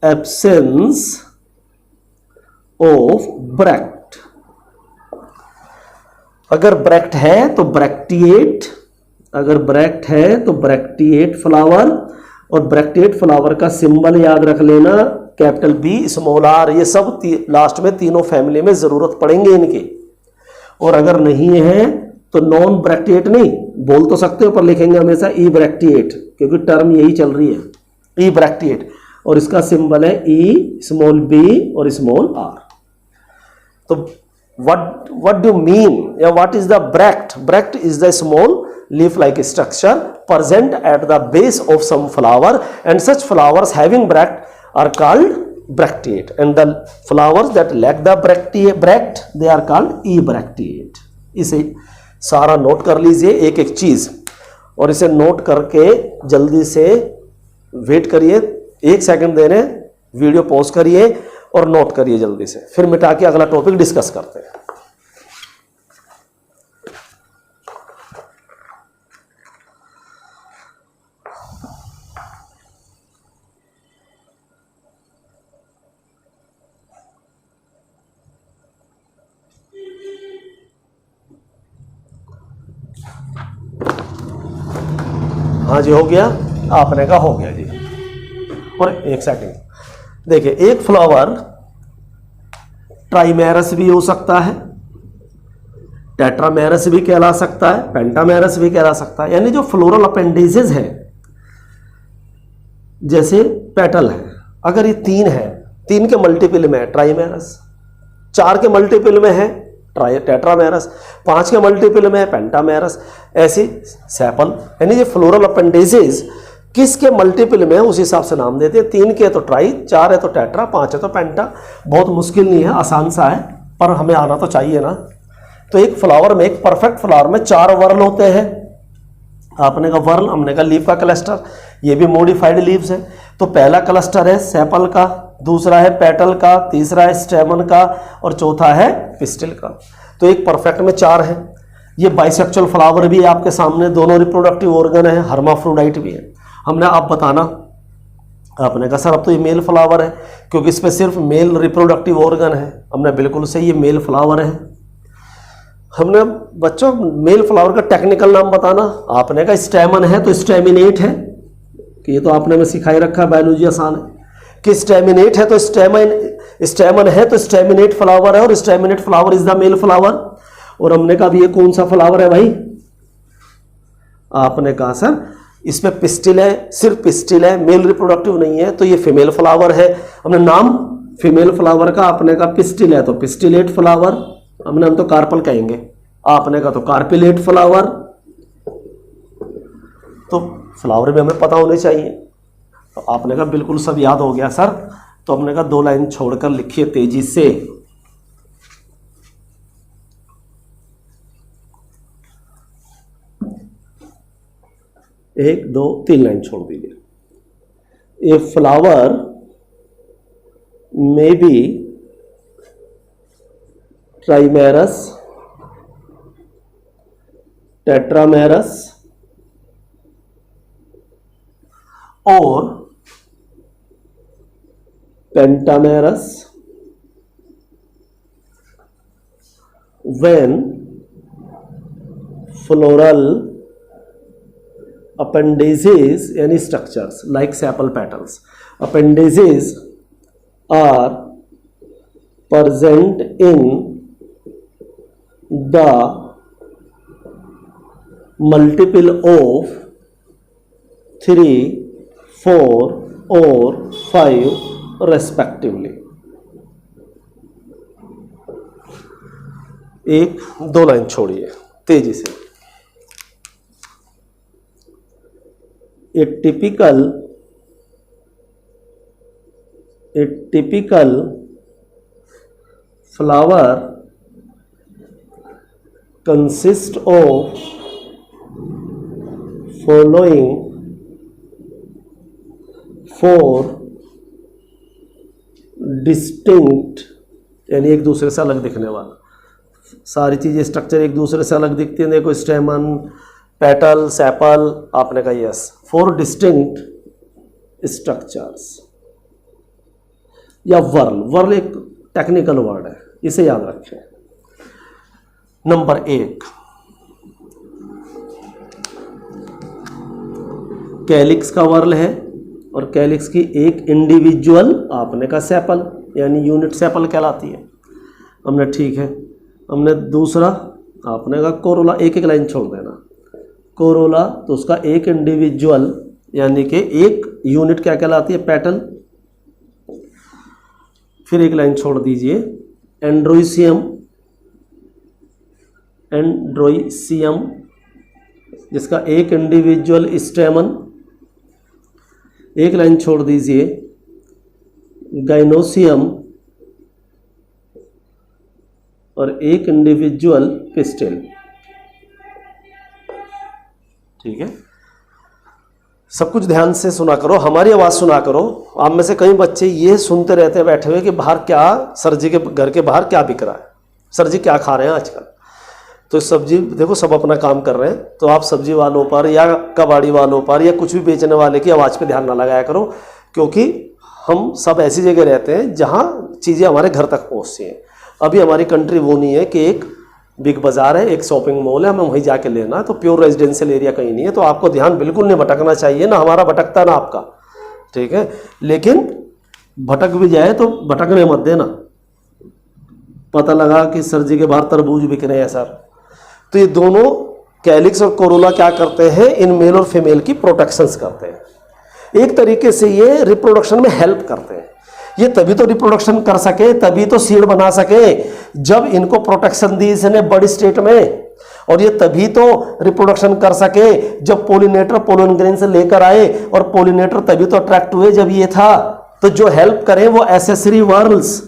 absence of bract। अगर ब्रैक्ट है तो ब्रैक्टिएट, अगर ब्रैक्ट है तो ब्रैक्टिएट फ्लावर, और ब्रैक्टिएट फ्लावर का सिंबल याद रख लेना, कैपिटल बी स्मॉल आर। ये सब लास्ट में तीनों फैमिली में जरूरत पड़ेंगे इनकी। और अगर नहीं है तो नॉन ब्रैक्टिएट नहीं बोल तो सकते हो, पर लिखेंगे हमेशा ई ब्रैक्टिएट, क्योंकि टर्म यही चल रही है, ई ब्रैक्टिएट, और इसका सिंबल है ई स्मॉल बी और स्मॉल आर। तो व्हाट डू मीन या what is the bract? Bract is the small leaf like structure present at the base of some flower, and such flowers having bract are called bracteate, and the flowers that lack the bract they are called ebracteate। इसे सारा note कर लीजिए एक एक चीज, और इसे note करके जल्दी से वेट करिए, 1 सेकंड दे रहे, वीडियो पॉज करिए और नोट करिए जल्दी से, फिर मिटा के अगला टॉपिक डिस्कस करते हैं। हाँ जी हो गया, आपने कहा हो गया जी। और 1 सेकंड देखिए, एक फ्लावर ट्राइमेरस भी हो सकता है, टेट्रामेरस भी कहला सकता है, पेंटामेरस भी कहला सकता है। यानी जो फ्लोरल अपेंडेजेस है, जैसे पेटल है, अगर ये 3 है, 3 के मल्टीपल में है ट्राइमेरस, 4 के मल्टीपल में है टेट्रामेरस, 5 के मल्टीपल में है पेंटामेरस। ऐसी सैपल यानी ये फ्लोरल अपेंडेजेस किसके मल्टीपल में है उस हिसाब से नाम देते हैं। 3 के तो ट्राई, 4 है तो टेट्रा, 5 है तो पेंटा। बहुत मुश्किल नहीं है, आसान सा है, पर हमें आना तो चाहिए ना। तो एक फ्लावर में, एक परफेक्ट फ्लावर में 4 वर्ल होते हैं। आपने कहा वर्ल, हमने कहा लीफ का क्लस्टर, ये भी मॉडिफाइड लीव्स है। तो पहला क्लस्टर है सेपल का, दूसरा है पेटल का, तीसरा है स्टेमन का, और चौथा है पिस्टिल का। तो एक परफेक्ट में 4 है। ये बाइसेक्सुअल फ्लावर भी है आपके सामने, दोनों रिप्रोडक्टिव ऑर्गन है, हर्माफ्रोडाइट भी है। हमने आप बताना, आपने कहा सर अब तो ये मेल फ्लावर है क्योंकि इस पर सिर्फ मेल रिप्रोडक्टिव ऑर्गन है। हमने बिल्कुल सही, ये मेल फ्लावर है। हमने बच्चों मेल फ्लावर का टेक्निकल नाम बताना, आपने कहा स्टेमन है तो स्टेमिनेट है, कि ये तो आपने में सिखाई रखा है, बायोलॉजी आसान है कि स्टेमिनेट है तो स्टेमन है तो स्टेमिनेट फ्लावर है, और staminate flower is the male flower. और हमने कहा ये कौन सा फ्लावर है भाई, आपने कहा सर इस पे पिस्टिल है, सिर्फ पिस्टिल है, मेल रिप्रोडक्टिव नहीं है, तो ये फीमेल फ्लावर है। हमने नाम फीमेल फ्लावर का, आपने कहा पिस्टिल है तो पिस्टिलेट फ्लावर, हम तो कार्पल कहेंगे, आपने कहा तो कार्पिलेट फ्लावर। तो फ्लावर भी हमें पता होने चाहिए। तो आपने कहा बिल्कुल सब याद हो गया सर, तो हमने कहा 2 लाइन छोड़कर लिखिए तेजी से। 1 2 3 लाइन छोड़ दीजिए। A flower may be ट्राइमेरस, tetramerous और pentamerous when floral appendages any structures like sepal petals appendages are present in the multiple of 3, 4 or 5 respectively। 1 2 line छोड़िए तेजी से। A typical flower consists of following 4 distinct, यानी एक दूसरे से अलग दिखने वाला, सारी चीजें स्ट्रक्चर एक दूसरे से अलग दिखती हैं। देखो स्टेमन, पेटल, सेपल, आपने कहा यस, 4 डिस्टिंक्ट स्ट्रक्चर्स। या वर्ल एक टेक्निकल वर्ड है, इसे याद रखें। नंबर 1 कैलिक्स का वर्ल है, और कैलिक्स की एक इंडिविजुअल, आपने कहा सेपल, यानी यूनिट सेपल कहलाती है। हमने ठीक है। हमने दूसरा, आपने कहा कोरोला, एक लाइन छोड़ देना। कोरोला तो उसका एक इंडिविजुअल, यानी कि एक यूनिट क्या कहलाती है, पेटल। फिर एक लाइन छोड़ दीजिए, एंड्रोइसियम, जिसका एक इंडिविजुअल स्टेमन। एक लाइन छोड़ दीजिए, गाइनोसियम, और एक इंडिविजुअल पिस्टिल। ठीक है, सब कुछ ध्यान से सुना करो, हमारी आवाज सुना करो। आप में से कई बच्चे ये सुनते रहते हैं बैठे हुए कि बाहर क्या, सर जी के घर के बाहर क्या बिक रहा है, सर जी क्या खा रहे हैं आजकल। तो सब्जी देखो, सब अपना काम कर रहे हैं, तो आप सब्जी वालों पर या कबाड़ी वालों पर या कुछ भी बेचने वाले की आवाज़ पे ध्यान ना लगाया करो, क्योंकि हम सब ऐसी जगह रहते हैं जहाँ चीज़ें हमारे घर तक पहुँचती हैं। अभी हमारी कंट्री वो नहीं है कि एक बिग बाज़ार है, एक शॉपिंग मॉल है, हमें वहीं जाके लेना है, तो प्योर रेजिडेंशियल एरिया कहीं नहीं है। तो आपको ध्यान बिल्कुल नहीं भटकना चाहिए, ना हमारा भटकता ना आपका, ठीक है। लेकिन भटक भी जाए तो भटकने मत देना। पता लगा कि सर जी के बाहर तरबूज बिक रहे हैं सर, तो ये दोनों कैलिक्स और कोरोला क्या करते हैं, इन मेल और फीमेल की प्रोटेक्शंस करते हैं। एक तरीके से ये रिप्रोडक्शन में हेल्प करते हैं। ये तभी तो रिप्रोडक्शन कर सके, तभी तो सीड बना सके, जब इनको प्रोटेक्शन दी इसने बड़ी स्टेट में। और ये तभी तो रिप्रोडक्शन कर सके जब पोलिनेटर पोलन ग्रेन से लेकर आए, और पोलिनेटर तभी तो अट्रैक्ट हुए जब ये था। तो जो हेल्प करें वो एसेसरी वर्ल्स,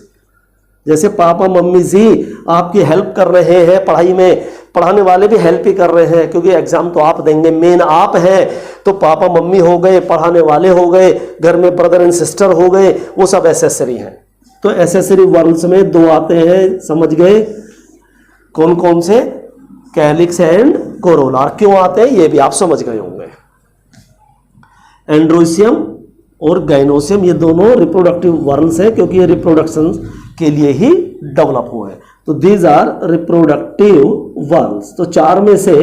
जैसे पापा मम्मी जी आपकी हेल्प कर रहे हैं पढ़ाई में, पढ़ाने वाले भी हेल्प ही कर रहे हैं, क्योंकि एग्जाम तो आप देंगे, मेन आप हैं। तो पापा मम्मी हो गए, पढ़ाने वाले हो गए, घर में ब्रदर एंड सिस्टर हो गए, वो सब एसेसरी हैं। तो एसेसरी वर्ल्स में 2 आते हैं, समझ गए कौन कौन से, कैलिक्स एंड कोरोला। क्यों आते हैं ये भी आप समझ गए होंगे। एंड्रोसियम और गाइनोसियम ये दोनों रिप्रोडक्टिव वर्ल्स हैं, क्योंकि ये रिप्रोडक्शन के लिए ही डेवलप हुए हैं। तो दीज आर रिप्रोडक्टिव वर्ल्स। तो 4 में से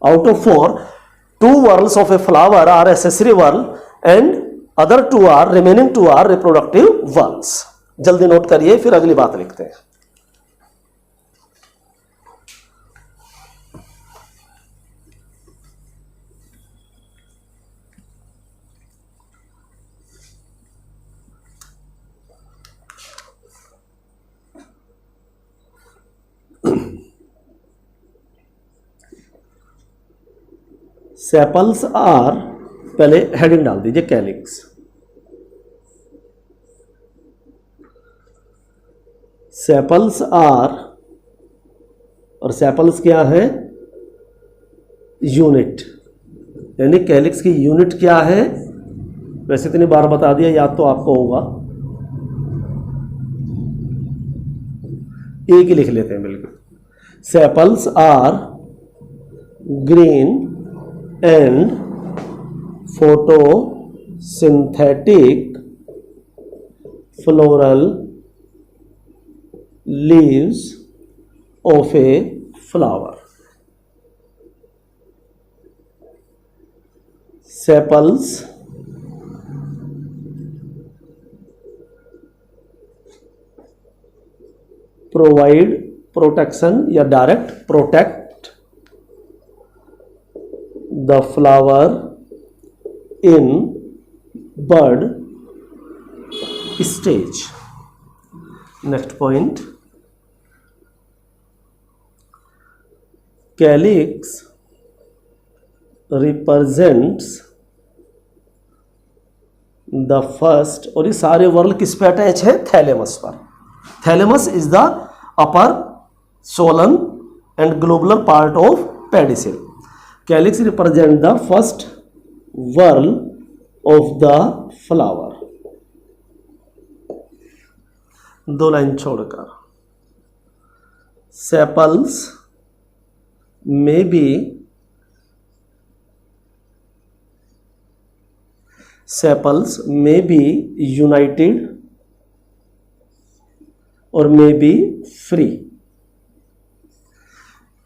out of 4, 2 whorls of a flower are accessory whorl and other 2 are remaining 2 are reproductive whorls. जल्दी नोट करिए, फिर अगली बात लिखते हैं। सेपल्स आर, पहले हेडिंग डाल दीजिए कैलिक्स। सेपल्स आर, और सेपल्स क्या है? यूनिट, यानी कैलिक्स की यूनिट क्या है? वैसे इतनी बार बता दिया, याद तो आपको होगा, एक ही लिख लेते हैं बिल्कुल। Sepals are green and photosynthetic floral leaves of a flower. Sepals provide protection या direct protect the flower in bud stage. Next point, calyx represents the first, और ये सारे वर्ल किस पे अटैच है? थैलेमस पर। Thalamus is the upper swollen and globular part of pedicel. Calyx represent the first whorl of the flower. 2 line छोड़कर, sepals may be united और may be free.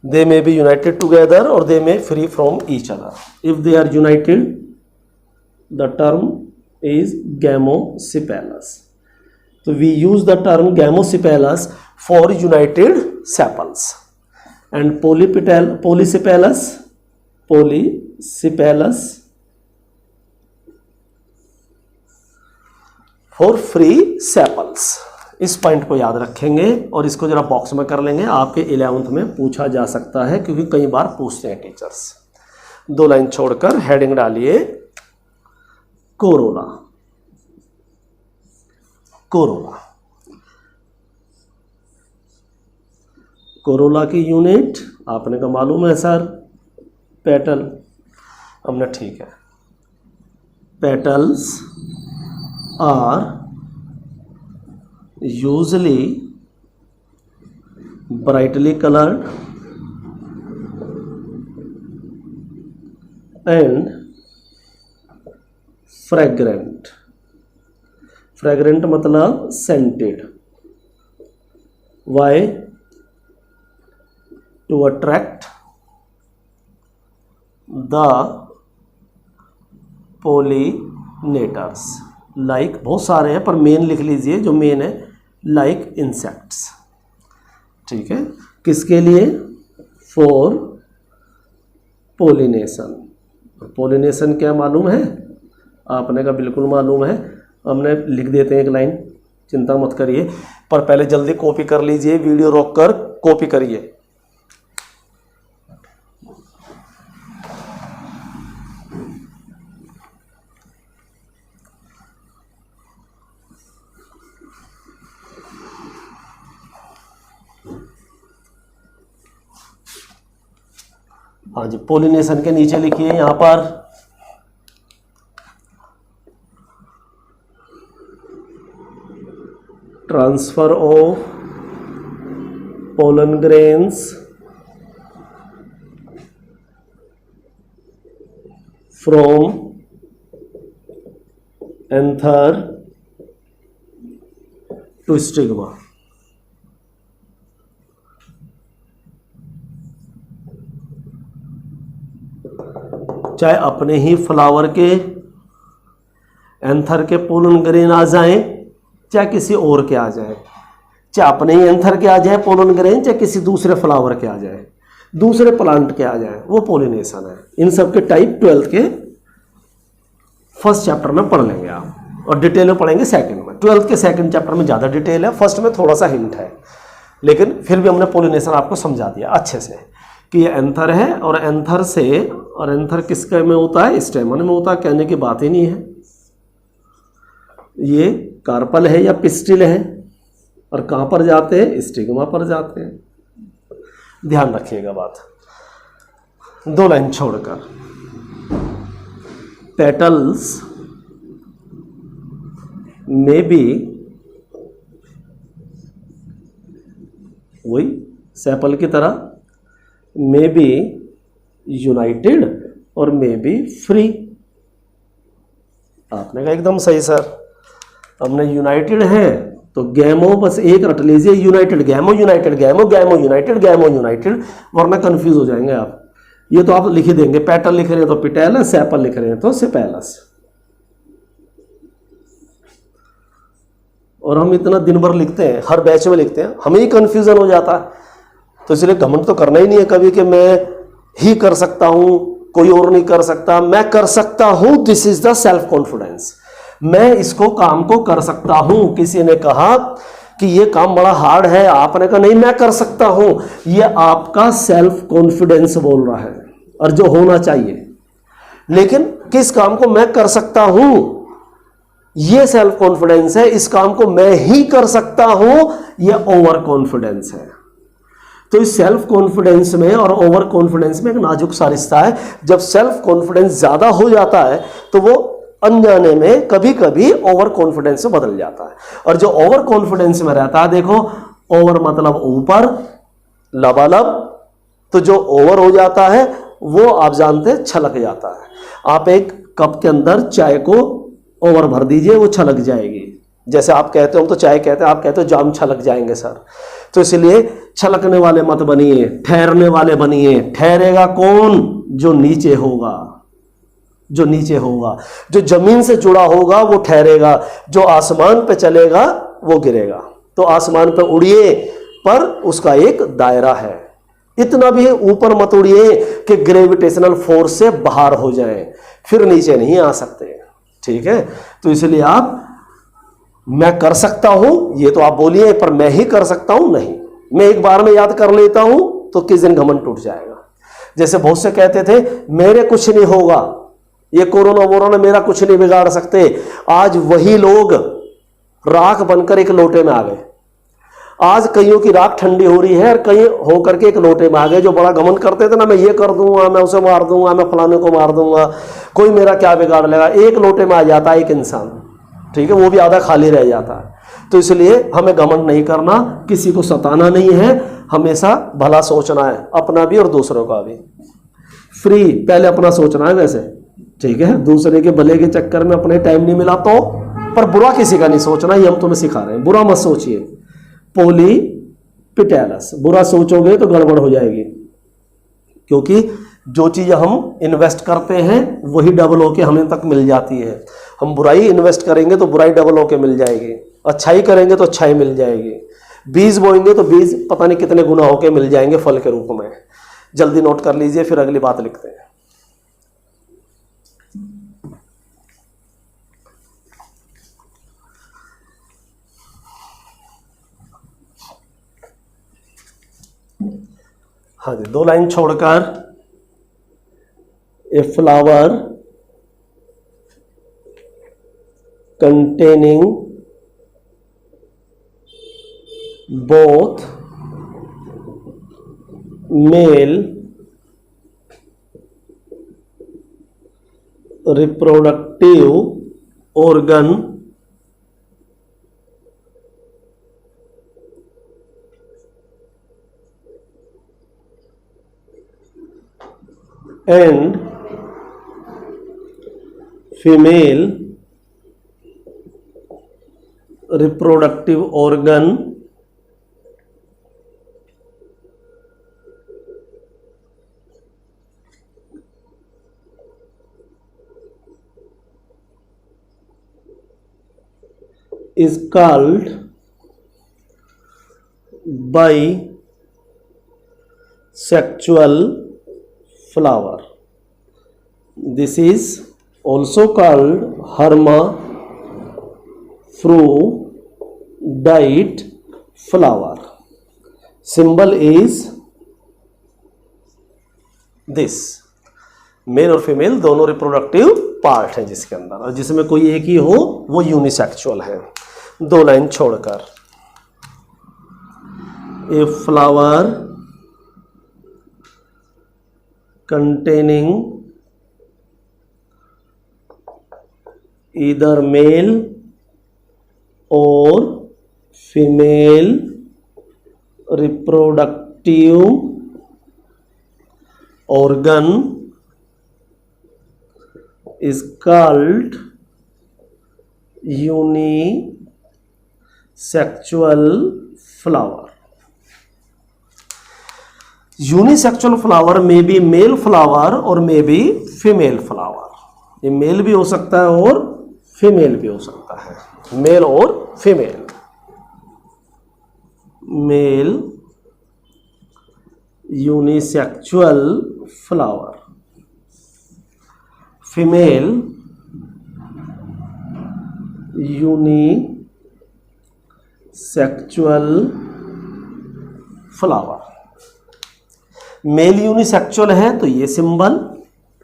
They may be united together or they may free from each other. If they are united, the term is gamosepalous. So we use the term gamosepalous for united sepals, and polysepalous for free sepals. इस point को याद रखेंगे और इसको जरा box में कर लेंगे। आपके 11th में पूछा जा सकता है, क्योंकि कई बार पूछते हैं टीचर्स। 2 लाइन छोड़कर हेडिंग डालिए कोरोला। कोरोला की यूनिट आपने का मालूम है सर, पेटल। हमने ठीक है, petals are usually brightly colored and fragrant मतलब scented. Why? To attract the pollinators. Like बहुत सारे हैं, पर मेन लिख लीजिए जो मेन है, लाइक इंसेक्ट्स। ठीक है, किसके लिए? For pollination. पोलिनेशन क्या मालूम है? आपने का बिल्कुल मालूम है, हमने लिख देते हैं एक लाइन, चिंता मत करिए। पर पहले जल्दी कॉपी कर लीजिए, वीडियो रोककर कॉपी करिए। हाँ जी, पोलिनेशन के नीचे लिखिए यहां पर transfer of pollen grains from anther to stigma. चाहे अपने ही फ्लावर के एंथर के पोलन ग्रेन आ जाएं, चाहे किसी और के आ जाए, चाहे अपने ही एंथर के आ जाए पोलन ग्रेन, चाहे किसी दूसरे फ्लावर के आ जाए, दूसरे प्लांट के आ जाए, वो पोलिनेशन है। इन सब के टाइप 12th के फर्स्ट चैप्टर में पढ़ लेंगे आप, और डिटेल में पढ़ेंगे सेकंड में। 12th के सेकंड चैप्टर में ज़्यादा डिटेल है, फर्स्ट में थोड़ा सा हिंट है, लेकिन फिर भी हमने पोलिनेशन आपको समझा दिया अच्छे से कि ये एंथर है, और एंथर से, और एंथर किसके में होता है, स्टेमन में होता है, कहने की बात ही नहीं है। ये कार्पल है या पिस्टिल है, और कहाँ पर जाते हैं, स्टिग्मा पर जाते हैं। ध्यान रखिएगा बात। 2 लाइन छोड़कर, पेटल्स में भी वही सेपल की तरह मे बी यूनाइटेड और मे बी फ्री। आपने कहा एकदम सही सर, हमने यूनाइटेड है तो गैमो बस एक रट लीजिए, यूनाइटेड गैमो यूनाइटेड गैमो गैमो यूनाइटेड गैमो यूनाइटेड, वरना कंफ्यूज हो जाएंगे आप। ये तो आप लिख ही देंगे, पेटल लिख रहे हैं तो पिटेलस, सेपल लिख रहे हैं तो सेपेलस। और हम इतना दिन भर लिखते हैं, हर बैच में लिखते हैं, हमें ही कंफ्यूजन हो जाता है। तो इसलिए घमंड तो करना ही नहीं है कभी कि मैं ही कर सकता हूं, कोई और नहीं कर सकता। मैं कर सकता हूं, this is the self confidence. मैं इसको काम को कर सकता हूं। किसी ने कहा कि ये काम बड़ा हार्ड है, आपने कहा नहीं मैं कर सकता हूं, ये आपका सेल्फ कॉन्फिडेंस बोल रहा है, और जो होना चाहिए। लेकिन किस काम को मैं कर सकता हूं, ये सेल्फ कॉन्फिडेंस है। इस काम को मैं ही कर सकता हूं, ये ओवर कॉन्फिडेंस है। तो इस सेल्फ कॉन्फिडेंस में और ओवर कॉन्फिडेंस में एक नाजुक सा रिश्ता है। जब सेल्फ कॉन्फिडेंस ज्यादा हो जाता है तो वो अनजाने में कभी कभी ओवर कॉन्फिडेंस में बदल जाता है। और जो ओवर कॉन्फिडेंस में रहता है, देखो ओवर मतलब ऊपर, लबालब, तो जो ओवर हो जाता है वो आप जानते हैं छलक जाता है। आप एक कप के अंदर चाय को ओवर भर दीजिए, वो छलक जाएगी। जैसे आप कहते हो, हम तो चाय कहते हैं, आप कहते हो जाम छलक जाएंगे सर। तो इसलिए छलकने वाले मत बनिए, ठहरने वाले बनिए। ठहरेगा कौन, जो नीचे होगा, जो नीचे होगा, जो जमीन से जुड़ा होगा वो ठहरेगा, जो आसमान पे चलेगा वो गिरेगा। तो आसमान पे उड़िए, पर उसका एक दायरा है। इतना भी ऊपर मत उड़िए कि ग्रेविटेशनल फोर्स से बाहर हो जाए, फिर नीचे नहीं आ सकते। ठीक है, तो इसलिए आप मैं कर सकता हूं ये तो आप बोलिए, पर मैं ही कर सकता हूं नहीं। मैं एक बार में याद कर लेता हूं तो किस दिन घमंड टूट जाएगा। जैसे बहुत से कहते थे मेरे कुछ नहीं होगा, ये कोरोना वोरोना मेरा कुछ नहीं बिगाड़ सकते। आज वही लोग राख बनकर एक लोटे में आ गए। आज कईयों की राख ठंडी हो रही है और कई होकर के एक लोटे में आ गए। जो बड़ा घमंड करते थे ना, मैं ये कर दूंगा, मैं उसे मार दूंगा, मैं फलाने को मार दूंगा, कोई मेरा क्या बिगाड़ लेगा। एक लोटे में आ जाता है एक इंसान, ठीक है, वो भी आधा खाली रह जाता है। तो इसलिए हमें घमंड नहीं करना, किसी को सताना नहीं है, हमेशा भला सोचना है, अपना भी और दूसरों का भी। फ्री पहले अपना सोचना है वैसे, ठीक है, दूसरे के भले के चक्कर में अपने टाइम नहीं मिला तो, पर बुरा किसी का नहीं सोचना, ये हम तुम्हें सिखा रहे हैं। बुरा मत सोचिए, पोली पिटेलस, बुरा सोचोगे तो गड़बड़ हो जाएगी। क्योंकि जो चीज़ हम इन्वेस्ट करते हैं वही डबल होके हमें तक मिल जाती है। हम बुराई इन्वेस्ट करेंगे तो बुराई डबल होके मिल जाएगी, अच्छाई करेंगे तो अच्छाई मिल जाएगी, बीज बोएंगे तो बीज पता नहीं कितने गुना होके मिल जाएंगे फल के रूप में। जल्दी नोट कर लीजिए, फिर अगली बात लिखते हैं। हाँ जी, 2 लाइन छोड़कर, a flower containing both male reproductive organ and female reproductive organ is called bisexual flower. This is also called hermaphrodite flower. Symbol is this. Male और फीमेल दोनों रिप्रोडक्टिव पार्ट हैं जिसके अंदर, और जिसमें कोई एक ही हो वो यूनिसेक्सुअल है। 2 लाइन छोड़कर, a flower containing either male और female reproductive organ is called unisexual flower. Unisexual flower may be male flower or may be female flower. ये मेल भी हो सकता है और फीमेल भी हो सकता है, मेल और female. Male unisexual flower, female unisexual flower. Male unisexual है तो ये सिंबल,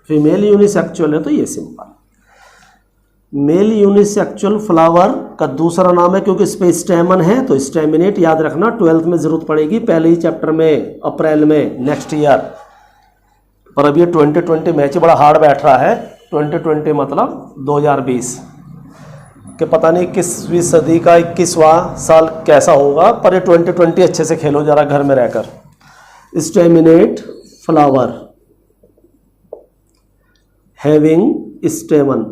फीमेल यूनिसेक्सुअल है तो ये सिंबल। मेल यूनिसेक्सुअल फ्लावर का दूसरा नाम है, क्योंकि इस पे स्टेमन है तो स्टेमिनेट याद रखना, 12th में जरूरत पड़ेगी, पहले ही चैप्टर में अप्रैल में नेक्स्ट ईयर। पर अब ये 2020 मैच बड़ा हार्ड बैठ रहा है। 2020 मतलब 2020 कि पता नहीं 21वीं सदी का 21वां साल कैसा होगा, पर ये 2020 अच्छे से खेलो जरा घर में रहकर। Staminate flower having stamen,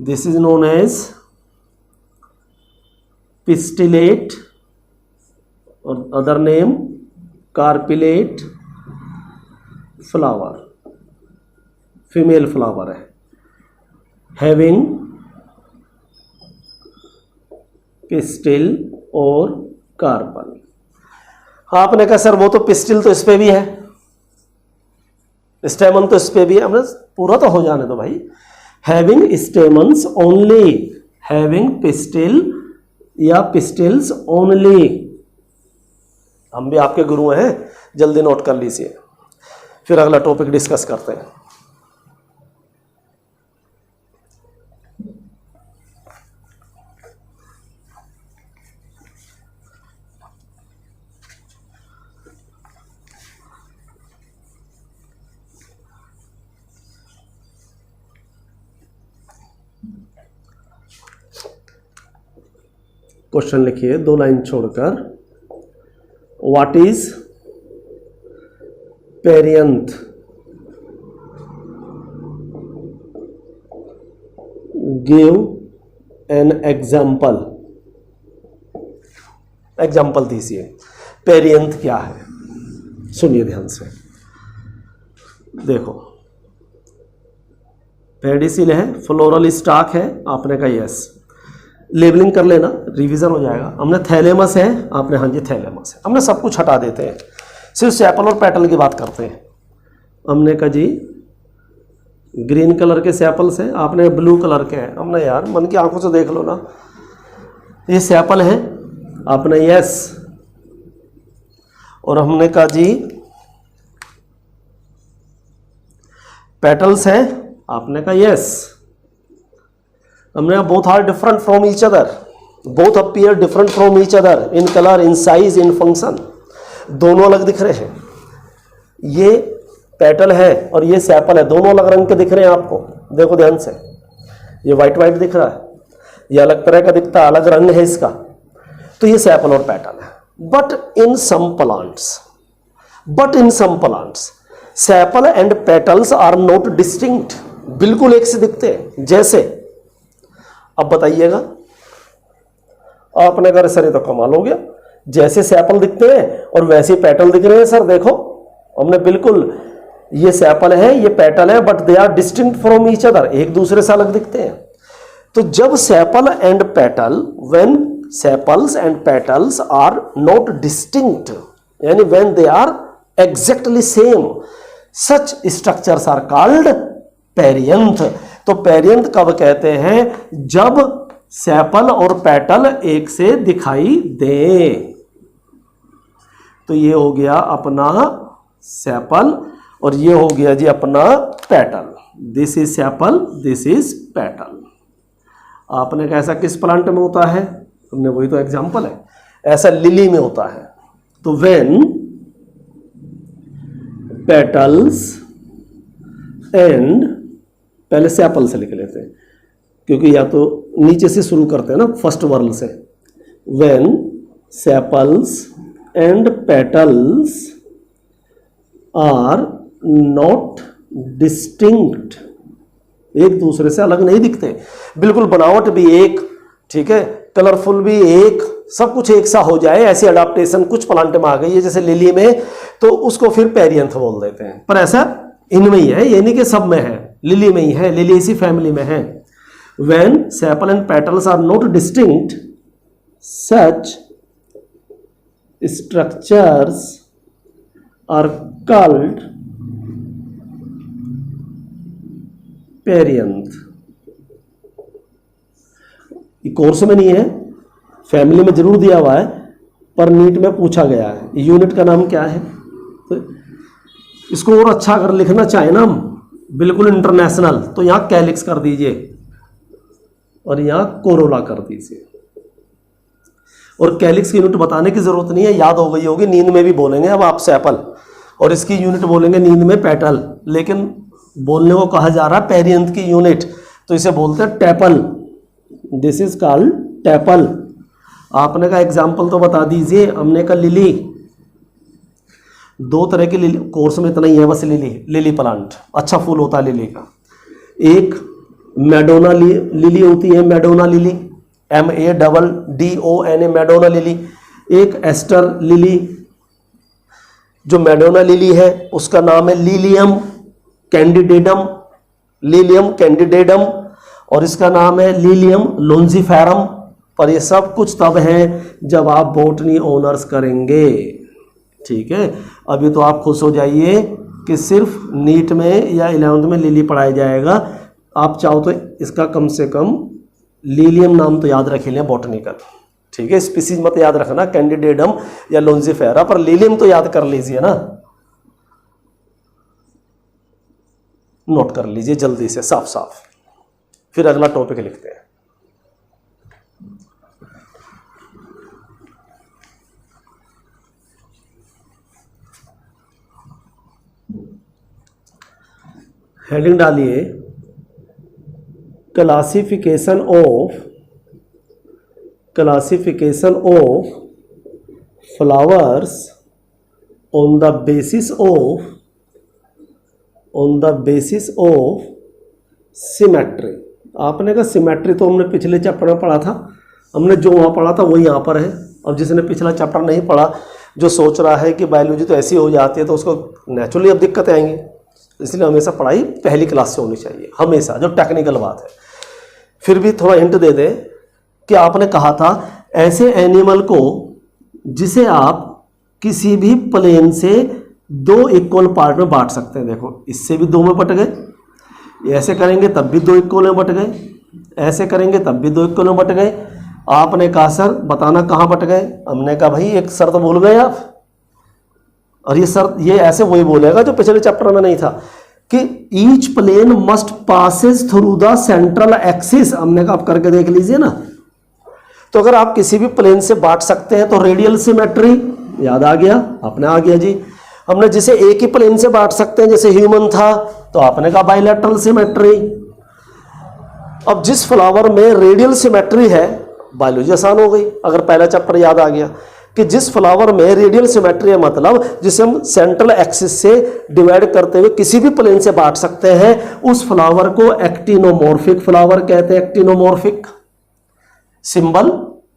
this is known as pistillate और other name carpellate flower. Female flower है, हैविंग पिस्टिल और कार्पल। आपने कहा सर वो तो पिस्टिल तो इस पे भी है, स्टेमन तो इस पे भी है। हमने पूरा तो हो जाने दो भाई। Having stamens only, having pistil या पिस्टिल्स ओनली। हम भी आपके गुरु हैं, जल्दी नोट कर लीजिए, फिर अगला टॉपिक डिस्कस करते हैं। क्वेश्चन लिखिए 2 लाइन छोड़कर। What is perianth? Give an example. Example दीजिए। पेरियंथ क्या है? सुनिए ध्यान से। देखो, पेडिसिल है, फ्लोरल स्टाक है, आपने कहा यस, लेबलिंग कर लेना, रिवीजन हो जाएगा। हमने थैलेमस है, आपने हाँ जी थैलेमस है। हमने सब कुछ हटा देते हैं, सिर्फ सेपल और पेटल की बात करते हैं। हमने कहा जी ग्रीन कलर के सेपल्स हैं, आपने ब्लू कलर के हैं। हमने यार मन की आंखों से देख लो ना, ये सेपल है, आपने यस। और हमने कहा जी पेटल्स हैं, आपने कहा यस। हमने both are different from each other, both appear different from each other in colour, in size, in function. दोनों अलग दिख रहे हैं। ये पेटल है और ये सेपल है, दोनों अलग रंग के दिख रहे हैं आपको। देखो ध्यान से, ये वाइट वाइट दिख रहा है, ये अलग तरह का दिखता है, अलग रंग है इसका। तो ये सेपल और पेटल है। But in some plants, but in some plants sepal and petals are not distinct, बिल्कुल एक से दिखते हैं। जैसे अब बताइएगा, आपने कहा सर ये तो कमाल हो गया, जैसे सेपल दिखते हैं और वैसे पेटल दिख रहे हैं सर, देखो हमने बिल्कुल, ये सेपल है ये पेटल है, but they are distinct from each other, एक दूसरे से अलग दिखते हैं। तो जब sepal and petal, when sepals and petals are not distinct, यानी when they are exactly same, such structures are called perianth. तो पेरियंथ कब कहते हैं? जब सेपल और पेटल एक से दिखाई दे। तो ये हो गया अपना सेपल और ये हो गया जी अपना petal. This is sepal, this is petal. आपने कहा ऐसा किस प्लांट में होता है? हमने वही तो एग्जांपल है, ऐसा लिली में होता है। तो व्हेन पेटल्स एंड, पहले सेपल से लिख लेते हैं क्योंकि या तो नीचे से शुरू करते हैं ना, फर्स्ट वर्ड से। When sepals and petals are not distinct, एक दूसरे से अलग नहीं दिखते, बिल्कुल बनावट भी एक, ठीक है, कलरफुल भी एक, सब कुछ एक सा हो जाए, ऐसी अडाप्टेशन कुछ प्लांट में आ गई है जैसे लिली में, तो उसको फिर पेरियंथ बोल देते हैं। पर ऐसा इनमें ही है, ये नहीं कि सब में है, लिली में ही है, लिली इसी फैमिली में है। When sepal and petals are not distinct, such structures are called perianth. Course में नहीं है, फैमिली में जरूर दिया हुआ है, पर नीट में पूछा गया है। यूनिट का नाम क्या है? तो इसको और अच्छा अगर लिखना चाहे ना हम, बिल्कुल इंटरनेशनल, तो यहां कैलिक्स कर दीजिए और यहां कोरोला कर दीजिए। और कैलिक्स की यूनिट बताने की जरूरत नहीं है, याद हो गई होगी, नींद में भी बोलेंगे अब आप सेपल, और इसकी यूनिट बोलेंगे नींद में पेटल, लेकिन बोलने को कहा जा रहा है पेरियंथ की यूनिट, तो इसे बोलते हैं tepal. This is called tepal. आपने का एग्जाम्पल तो बता दीजिए। हमने कहा लिली, दो तरह की लिली, कोर्स में इतना ही है बस, लिली प्लांट अच्छा फूल होता है लिली का। एक मैडोना लिली होती है, Madonna lily, MADDONA, Madonna lily. एक एस्टर लिली, जो मैडोना लिली है उसका नाम है लीलियम कैंडिडेडम, लीलियम कैंडिडेडम, और इसका नाम है लीलियम लोंजिफेरम। पर ये सब कुछ तब है जब आप बोटनी ऑनर्स करेंगे, ठीक है। अभी तो आप खुश हो जाइए कि सिर्फ नीट में या 11वीं में लिली पढ़ाया जाएगा। आप चाहो तो इसका कम से कम लीलियम नाम तो याद रख लें बॉटनिकल, ठीक है। स्पीसीज मत याद रखना, कैंडिडेडम या लोंजिफेरा, पर लीलियम तो याद कर लीजिए ना, नोट कर लीजिए जल्दी से साफ साफ। फिर अगला टॉपिक लिखते हैं। हेडिंग डालिए classification of flowers on the basis of symmetry. आपने कहा सिमेट्री तो हमने पिछले चैप्टर में पढ़ा था, हमने जो वहाँ पढ़ा था वही यहाँ पर है। अब जिसने पिछला चैप्टर नहीं पढ़ा, जो सोच रहा है कि बायोलॉजी तो ऐसी हो जाती है, तो उसको नेचुरली अब दिक्कतें आएंगी। इसलिए हमेशा पढ़ाई पहली क्लास से होनी चाहिए, हमेशा, जो टेक्निकल बात है। फिर भी थोड़ा हिंट दे दें कि आपने कहा था ऐसे एनिमल को जिसे आप किसी भी प्लेन से दो इक्वल पार्ट में बांट सकते हैं। देखो इससे भी दो में बट गए, ऐसे करेंगे तब भी दो इक्वल में बट गए, ऐसे करेंगे तब भी दो इक्वल में बट गए। आपने कहा सर बताना कहाँ बट गए? हमने कहा भाई एक शर्त भूल गए आप, और ये शर्त ये ऐसे वही बोलेगा जो पिछले चैप्टर में नहीं था कि each plane must passes through the central axis. हमने कहा आप करके देख लीजिए ना। तो अगर आप किसी भी प्लेन से बांट सकते हैं तो रेडियल सिमेट्री याद आ गया, आपने आ गया जी। हमने जिसे एक ही प्लेन से बांट सकते हैं जैसे ह्यूमन था, तो आपने कहा बाइलेटरल सिमेट्री। अब जिस फ्लावर में रेडियल सिमेट्री है, बायोलॉजी आसान हो गई अगर पहला चैप्टर याद आ गया। कि जिस फ्लावर में रेडियल सिमेट्री है, मतलब जिसे हम सेंट्रल एक्सिस से डिवाइड करते हुए किसी भी प्लेन से बांट सकते हैं, उस फ्लावर को एक्टिनोमॉर्फिक फ्लावर कहते हैं। एक्टिनोमॉर्फिक सिंबल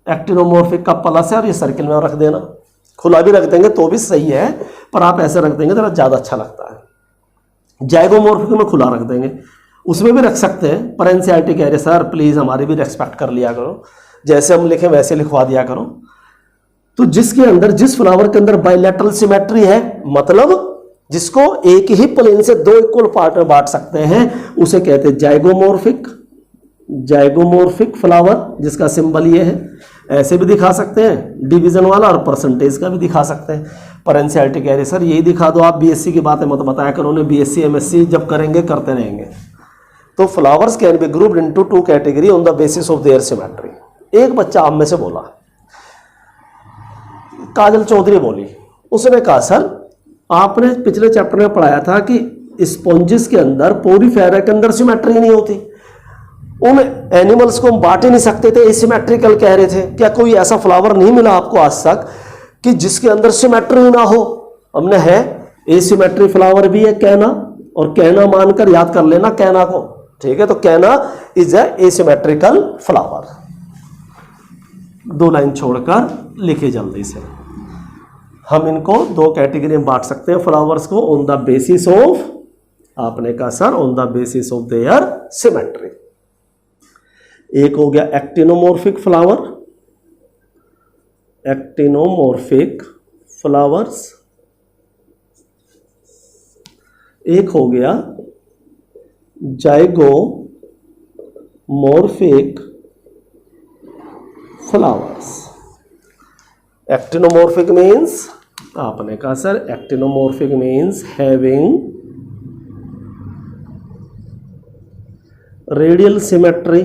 एक्टिनोमॉर्फिक का प्लस है और ये सर्किल में रख देना, खुला भी रख देंगे तो भी सही है, पर आप ऐसे रख देंगे तो ज़्यादा अच्छा लगता है। जाइगोमॉर्फिक में खुला रख देंगे, उसमें भी रख सकते हैं, पर एनसीईआरटी कह रहे सर प्लीज़ हमारी भी रेस्पेक्ट कर लिया करो, जैसे हम लिखें वैसे लिखवा दिया करो। तो जिसके अंदर, जिस फ्लावर के अंदर बाइलेटरल सिमेट्री है, मतलब जिसको एक ही प्लेन से दो इक्वल पार्ट में बांट सकते हैं, उसे कहते हैं जाइगोमॉर्फिक। जाइगोमॉर्फिक फ्लावर, जिसका सिंबल ये है, ऐसे भी दिखा सकते हैं डिवीजन वाला, और परसेंटेज का भी दिखा सकते हैं। पर एनसीईआरटी कह रहे सर यही दिखा दो, आप बीएससी की बातें मत बताया करो, उन्हें बीएससी एमएससी जब करेंगे करते रहेंगे। तो flowers can be grouped into two category on the basis of their symmetry. एक बच्चा आप में से बोला, काजल चौधरी बोली, उसने कहा सर आपने पिछले चैप्टर में पढ़ाया था कि स्पॉन्जिस के अंदर, पोरीफेरा के अंदर सिमेट्री नहीं होती, उन एनिमल्स को हम बांट ही नहीं सकते थे, एसिमेट्रिकल कह रहे थे। क्या कोई ऐसा फ्लावर नहीं मिला आपको आज तक कि जिसके अंदर सिमेट्री ना हो? हमने है, एसिमेट्री फ्लावर भी है कैना, और कैना मानकर याद कर लेना कैना को, ठीक है। तो कैना is a asymmetrical flower. 2 line छोड़कर लिखे जल्दी से। हम इनको 2 कैटेगरी में बांट सकते हैं फ्लावर्स को, ऑन द बेसिस ऑफ, आपने कहा sir on the basis of their symmetry. एक हो गया एक्टिनोमॉर्फिक फ्लावर, एक्टिनोमॉर्फिक फ्लावर्स। एक हो गया जाइगोमॉर्फिक फ्लावर्स। एक्टिनोमॉर्फिक मीन्स, आपने कहा sir actinomorphic means having radial symmetry,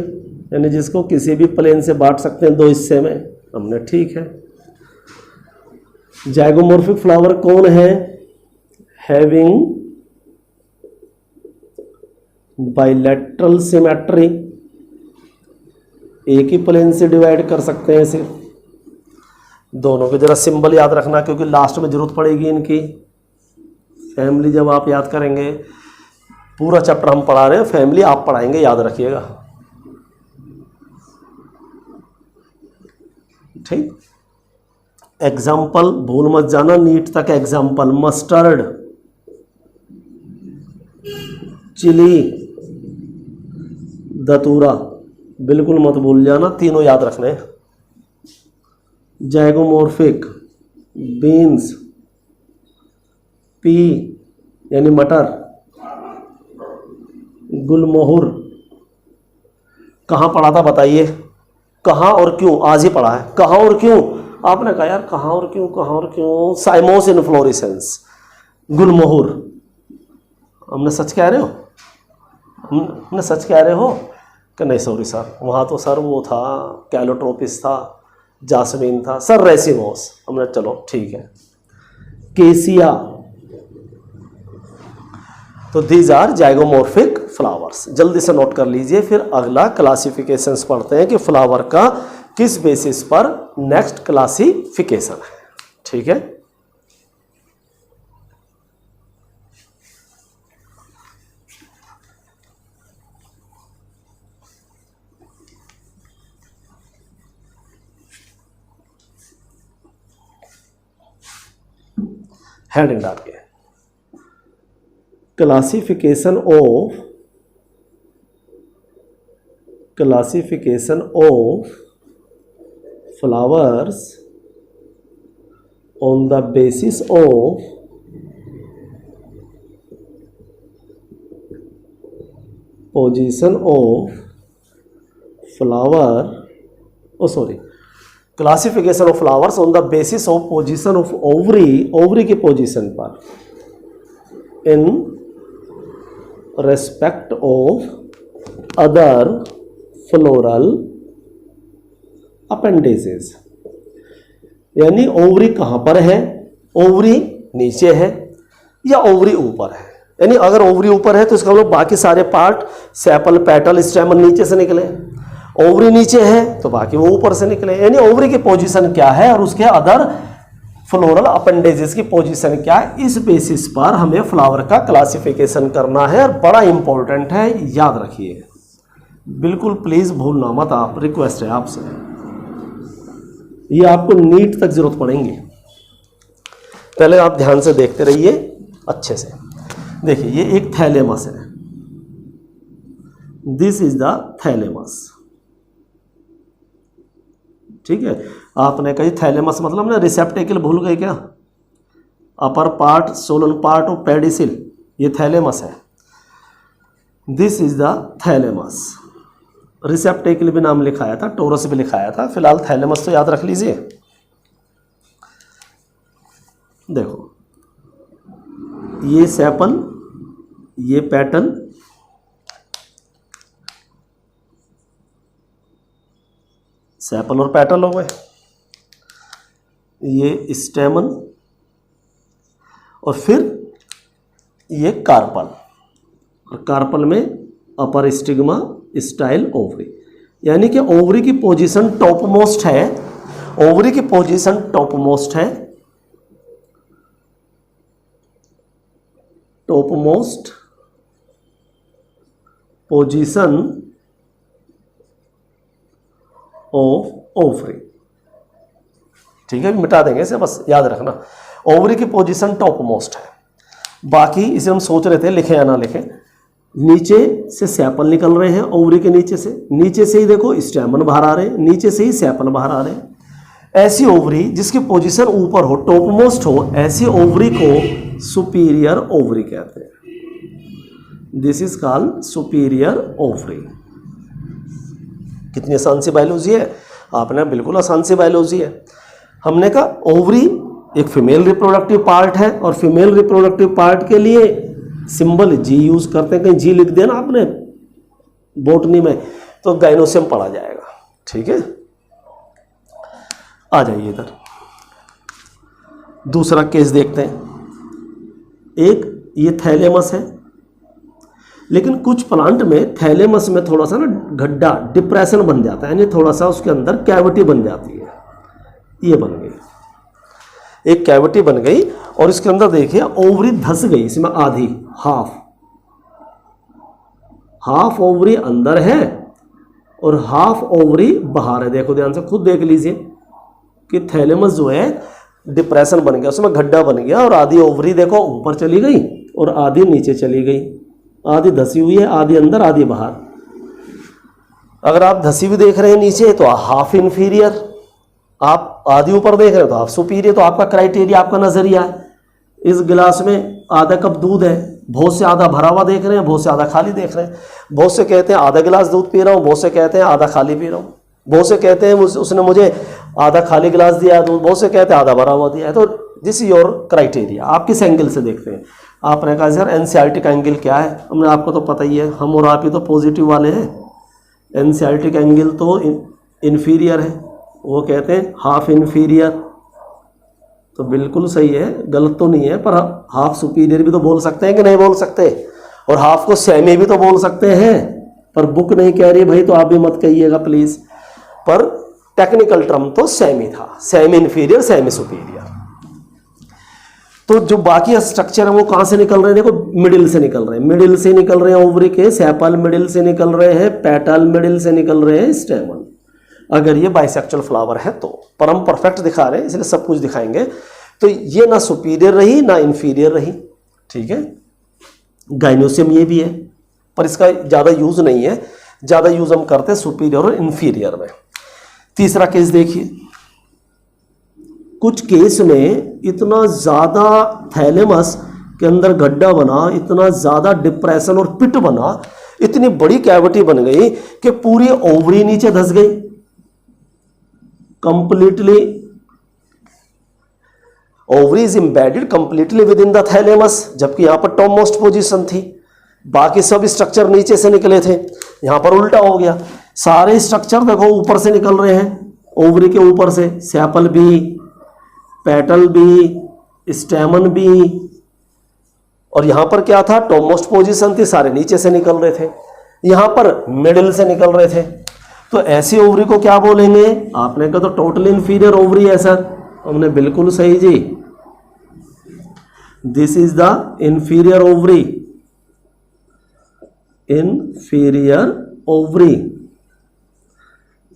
यानी जिसको किसी भी प्लेन से बांट सकते हैं 2 हिस्से में, हमने ठीक है। जाइगोमॉर्फिक फ्लावर कौन है? हैविंग बाइलेटरल सिमेट्री, एक ही प्लेन से डिवाइड कर सकते हैं सिर्फ। दोनों के जरा सिंबल याद रखना, क्योंकि लास्ट में जरूरत पड़ेगी इनकी। फैमिली जब आप याद करेंगे, पूरा चैप्टर हम पढ़ा रहे हैं, फैमिली आप पढ़ाएंगे, याद रखिएगा, ठीक। एग्जाम्पल भूल मत जाना, नीट तक एग्जाम्पल, मस्टर्ड, चिली, दतूरा, बिल्कुल मत भूल जाना, तीनों याद रखने। जाइगोमॉर्फिक, बीन्स, पी यानी मटर, गुलमोहर। कहाँ पढ़ा था बताइए, कहाँ और क्यों? आज ही पढ़ा है, कहाँ और क्यों? आपने कहा यार कहाँ और क्यों, कहाँ और क्यों? साइमोस इन्फ्लोरेसेंस, गुलमोहर। हमने सच कह रहे हो? हमने सच कह रहे हो कि नहीं? सॉरी सर, वहाँ तो सर वो था, कैलोट्रोपिस था, जासमीन था सर, रेसिमोस। हमने, चलो ठीक है, केसिया। तो दीज आर जाइगोमॉर्फिक फ्लावर्स। जल्दी से नोट कर लीजिए, फिर अगला क्लासिफिकेशंस पढ़ते हैं कि फ्लावर का किस बेसिस पर नेक्स्ट क्लासिफिकेशन है, ठीक है। हेडिंग डालिए, classification of flowers on the basis of position of flower, classification of flowers on the basis of position of ovary, ovary की पोजीशन पर in respect of other floral appendages. यानी ovary कहाँ पर है? ओवरी नीचे है या ओवरी ऊपर है? यानी अगर ओवरी ऊपर है तो इसका मतलब बाकी सारे पार्ट, सेपल, पेटल, स्टेमन नीचे से निकले, ओवरी नीचे है तो बाकी वो ऊपर से निकले, यानी ओवरी की पोजीशन क्या है और उसके अदर फ्लोरल अपेंडेजेस की पोजीशन क्या है, इस बेसिस पर हमें फ्लावर का क्लासिफिकेशन करना है और बड़ा इंपॉर्टेंट है, याद रखिए बिल्कुल प्लीज भूलना मत आप, रिक्वेस्ट है आपसे, ये आपको नीट तक जरूरत पड़ेगी। पहले आप ध्यान से देखते रहिए अच्छे से। देखिए ये एक थैलेमस है, दिस इज द थैलेमस, ठीक है। आपने कही थैलेमस मतलब ना रिसेप्टेकल भूल गए क्या, upper part Solan part of pedicel, ये थैलेमस है, this is the thalamus. Receptacle भी नाम लिखाया था, टोरस भी लिखाया था, फिलहाल थैलेमस तो याद रख लीजिए। देखो ये सेपल, ये पेटल, सेपल और पेटल हो गए, ये स्टेमन और फिर ये कार्पल, और कार्पल में अपर स्टिग्मा स्टाइल ओवरी, यानी कि ओवरी की पोजीशन टॉप मोस्ट है, ओवरी की पोजीशन टॉप मोस्ट है, top most position of ovary, ठीक है, मिटा देंगे इसे, बस याद रखना ओवरी की पोजीशन टॉप मोस्ट है। बाकी इसे हम सोच रहे थे लिखें या ना लिखें, नीचे से सेपल निकल रहे हैं ओवरी के नीचे से ही देखो स्टेमन बाहर आ रहे हैं, नीचे से ही सेपल बाहर आ रहे हैं। ऐसी ओवरी जिसकी पोजीशन ऊपर हो, टॉप मोस्ट हो, ऐसी ओवरी को सुपीरियर ओवरी कहते हैं, this is called superior ovary. कितनी आसान सी बायोलॉजी है, आपने बिल्कुल आसान सी बायोलॉजी है। हमने कहा ओवरी एक फीमेल रिप्रोडक्टिव पार्ट है और फीमेल रिप्रोडक्टिव पार्ट के लिए सिंबल जी यूज करते हैं, कहीं जी लिख दिया ना आपने बोटनी में तो गाइनोसियम पढ़ा जाएगा, ठीक है। आ जाइए इधर, दूसरा केस देखते हैं। एक ये थैलेमस है, लेकिन कुछ प्लांट में थैलेमस में थोड़ा सा ना गड्ढा डिप्रेशन बन जाता है, यानी थोड़ा सा उसके अंदर कैविटी बन जाती है, ये बन गई एक कैविटी बन गई और इसके अंदर देखिए ओवरी धस गई, इसमें आधी हाफ ओवरी अंदर है और हाफ ओवरी बाहर है। देखो ध्यान से खुद देख लीजिए कि थैलेमस जो है डिप्रेशन बन गया, उसमें गड्ढा बन गया और आधी ओवरी देखो ऊपर चली गई और आधी नीचे चली गई, आधी धसी हुई है, आधी अंदर आधी बाहर। अगर आप धसी हुई देख रहे हैं नीचे तो हाफ इन्फीरियर, आप आधी ऊपर देख रहे हो तो हाफ सुपीरियर। तो आपका क्राइटेरिया, आपका नजरिया है, इस गिलास में आधा कप दूध है, बहुत से आधा भरा हुआ देख रहे हैं, बहुत से आधा खाली देख रहे हैं। बहुत से कहते हैं आधा गिलास दूध पी रहा हूँ, बहुत से कहते हैं आधा खाली पी रहा हूँ, बहुत से कहते हैं उसने मुझे आधा खाली गिलास दिया है दूध, बहुत से कहते हैं आधा भरा हुआ दिया है। तो दिस इज योर क्राइटेरिया, आप किस एंगल से देखते हैं। आपने कहा सर एनसीईआरटी का एंगल क्या है, हमने आपको तो पता ही है, हम और आप ही तो पॉजिटिव वाले हैं। एनसीईआरटी का एंगल तो इन्फीरियर है, वो कहते हैं हाफ इन्फीरियर, तो बिल्कुल सही है, गलत तो नहीं है। पर हाफ सुपीरियर भी तो बोल सकते हैं कि नहीं बोल सकते, और हाफ को सेमी भी तो बोल सकते हैं, पर बुक नहीं कह रही भाई तो आप भी मत कहिएगा प्लीज। पर टेक्निकल टर्म तो सेमी था, सेमी इन्फीरियर सेमी सुपीरियर। तो जो बाकी स्ट्रक्चर है वो कहां से निकल रहे हैं, देखो मिडिल से निकल रहे हैं, मिडिल से निकल रहे हैं ओवरी के, सेपल मिडिल से निकल रहे हैं, पेटल मिडिल से निकल रहे हैं, स्टेमन। अगर ये बाइसेक्चुअल फ्लावर है तो, पर हम परफेक्ट दिखा रहे हैं इसलिए सब कुछ दिखाएंगे। तो ये ना सुपीरियर रही ना इन्फीरियर रही, ठीक है। गाइनोसियम ये भी है, पर इसका ज़्यादा यूज नहीं है, ज़्यादा यूज हम करते हैं सुपीरियर और इन्फीरियर में। तीसरा केस देखिए, कुछ केस में इतना ज़्यादा थैलेमस के अंदर गड्ढा बना, इतना ज़्यादा डिप्रेशन और पिट बना, इतनी बड़ी कैविटी बन गई कि पूरी ओवरी नीचे धस गई completely. Ovary is embedded completely with in the thalamus, जबकि यहां पर टॉप मोस्ट पोजीशन थी, बाकी सब स्ट्रक्चर नीचे से निकले थे, यहां पर उल्टा हो गया। सारे स्ट्रक्चर देखो ऊपर से निकल रहे हैं, ओवरी के ऊपर से, सेपल भी, पेटल भी, स्टेमन भी, और यहां पर क्या था, टॉप मोस्ट पोजीशन थी, सारे नीचे से निकल रहे थे, यहां पर मिडिल से निकल रहे थे। तो ऐसी ओवरी को क्या बोलेंगे? आपने कहा तो टोटल इंफीरियर ओवरी है सर, हमने बिल्कुल सही जी, this is the inferior ovary, inferior ovary,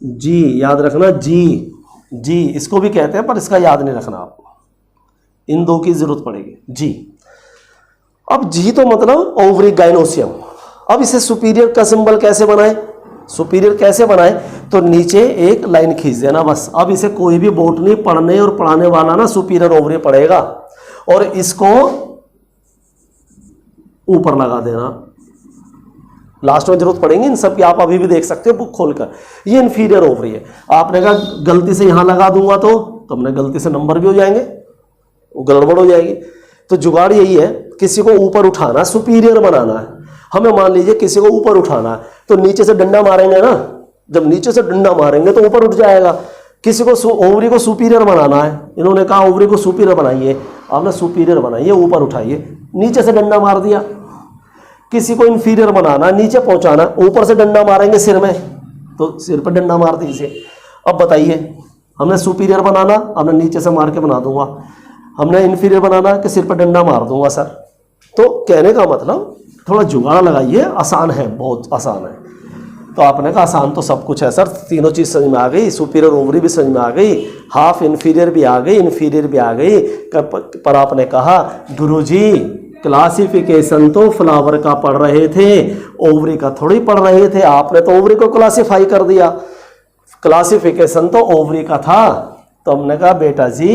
जी याद रखना, जी जी इसको भी कहते हैं पर इसका याद नहीं रखना आपको, इन दो की जरूरत पड़ेगी जी। अब जी तो मतलब ओवरी गाइनोसियम। अब इसे सुपीरियर का सिंबल कैसे बनाए? सुपीरियर कैसे बनाए? तो नीचे एक लाइन खींच देना बस। अब इसे कोई भी बोटनी पढ़ने और पढ़ाने वाला ना सुपीरियर ओवरी पढ़ेगा, और इसको ऊपर लगा देना। लास्ट में जरूरत पड़ेगी इन सब की, आप अभी भी देख सकते हो बुक खोलकर। ये इंफीरियर ओवरी है। आपने कहा गलती से यहां लगा दूंगा तो हमने गलती से नंबर भी हो जाएंगे, वो गड़बड़ हो जाएगी। तो जुगाड़ यही है, किसी को ऊपर उठाना, सुपीरियर बनाना है। हमें मान लीजिए किसी को ऊपर उठाना है तो नीचे से डंडा मारेंगे ना, जब नीचे से डंडा मारेंगे तो ऊपर उठ जाएगा। किसी को ओवरी को सुपीरियर बनाना है, इन्होंने कहा ओवरी को सुपीरियर बनाइए, आपने सुपीरियर बनाइए, ऊपर उठाइए, नीचे से डंडा मार दिया। किसी को इंफीरियर बनाना, नीचे पहुंचाना, ऊपर से डंडा मारेंगे सिर में, तो सिर पर डंडा मार दीजिए। अब बताइए, हमने सुपीरियर बनाना, हमने नीचे से मार के बना दूंगा, हमने इंफीरियर बनाना कि सिर पर डंडा मार दूंगा सर। तो कहने का मतलब थोड़ा जुगाड़ लगाइए, आसान है, बहुत आसान है। तो आपने कहा आसान तो सब कुछ है सर, तीनों चीज़ समझ में आ गई, सुपीरियर ओवरी भी समझ में आ गई, हाफ इंफीरियर भी आ गई, इंफीरियर भी आ गई। पर आपने कहा गुरुजी क्लासिफिकेशन तो फ्लावर का पढ़ रहे थे, ओवरी का थोड़ी पढ़ रहे थे। आपने तो ओवरी को क्लासिफाई कर दिया, क्लासिफिकेशन तो ओवरी का था। तो हमने कहा बेटा जी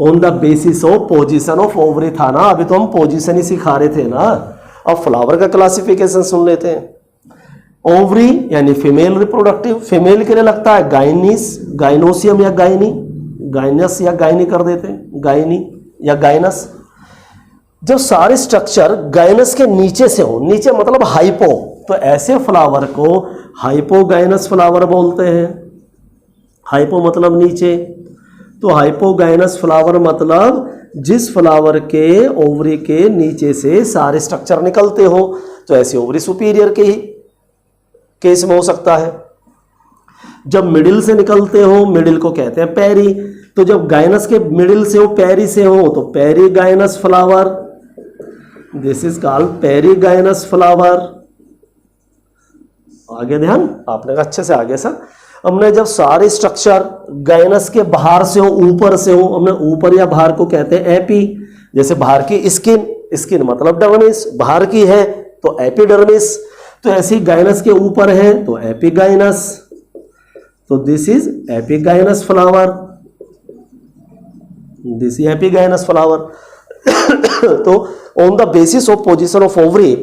on the basis of position of ovary था ना, अभी तो हम पोजीशन ही सिखा रहे थे ना, अब फ्लावर का क्लासिफिकेशन सुन लेते हैं। ओवरी यानी फीमेल रिप्रोडक्टिव, फीमेल के लिए लगता है गाइनिस, गाइनोसियम या गाइनी, गाइनस या गाइनी कर देते हैं, गाइनी या गाइनस। जो सारे स्ट्रक्चर गाइनस के नीचे से हो, नीचे मतलब हाइपो, तो ऐसे फ्लावर को हाइपोगाइनस फ्लावर बोलते हैं। हाइपो मतलब नीचे, तो हाइपोगाइनस फ्लावर मतलब जिस फ्लावर के ओवरी के नीचे से सारे स्ट्रक्चर निकलते हो। तो ऐसे ओवरी सुपीरियर के ही केस में हो सकता है। जब मिडिल से निकलते हो, मिडिल को कहते हैं पेरी, तो जब गाइनस के मिडिल से हो, पेरी से हो, तो perigynous flower, this is called perigynous flower. आगे ध्यान, आपने कहा अच्छे से आगे सर। हमने जब सारे स्ट्रक्चर गाइनस के बाहर से हो, ऊपर से हो, हमने ऊपर या बाहर को कहते हैं एपी। जैसे बाहर की स्किन, स्किन मतलब डर्मिस, बाहर की है तो एपिडर्मिस। तो ऐसी गाइनस के ऊपर है तो एपिगाइनस, तो this is epigynous flower, this is epigynous flower. तो on the basis of position of ovary,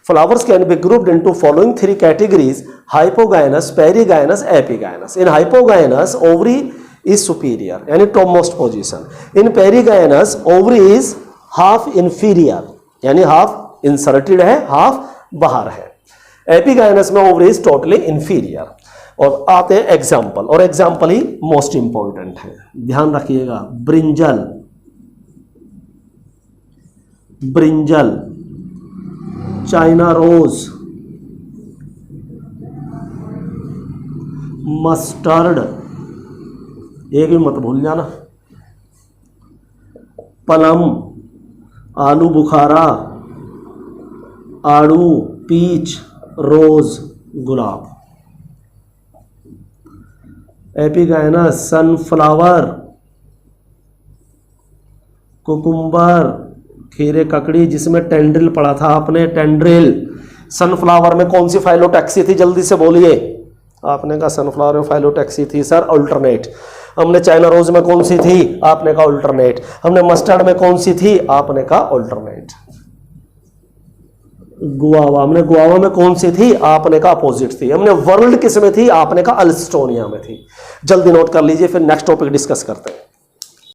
flowers can be grouped into following three categories: hypogynous, perigynous, epigynous. In hypogynous, ovary is superior, यानी topmost position. In perigynous, ovary is half inferior, यानी half inserted है, half बाहर है. Epigynous में ovary is totally inferior. और आते हैं example, और एग्जाम्पल ही मोस्ट इंपॉर्टेंट है, ध्यान रखिएगा। Brinjal, brinjal, China rose, mustard, एक भी मत भूल जाना, पलम, आलू बुखारा, आड़ू, पीच, रोज, गुलाब। एपिगाइनस, सनफ्लावर, कुकुम्बर, खीरे ककड़ी, जिसमें टेंड्रिल पढ़ा था आपने, टेंड्रिल। सनफ्लावर में कौन सी फाइलोटैक्सी थी, जल्दी से बोलिए। आपने कहा सनफ्लावर में फाइलोटैक्सी थी सर, अल्टरनेट। हमने चाइना रोज में कौन सी थी, आपने कहा अल्टरनेट। हमने मस्टर्ड में कौन सी थी, आपने कहा अल्टरनेट। गुआवा, हमने गुआवा में कौन सी थी, आपने कहा अपोजिट थी। हमने वर्ल्ड किस में थी, आपने कहा अल्स्टोनिया में थी। जल्दी नोट कर लीजिए, फिर नेक्स्ट टॉपिक डिस्कस करते हैं।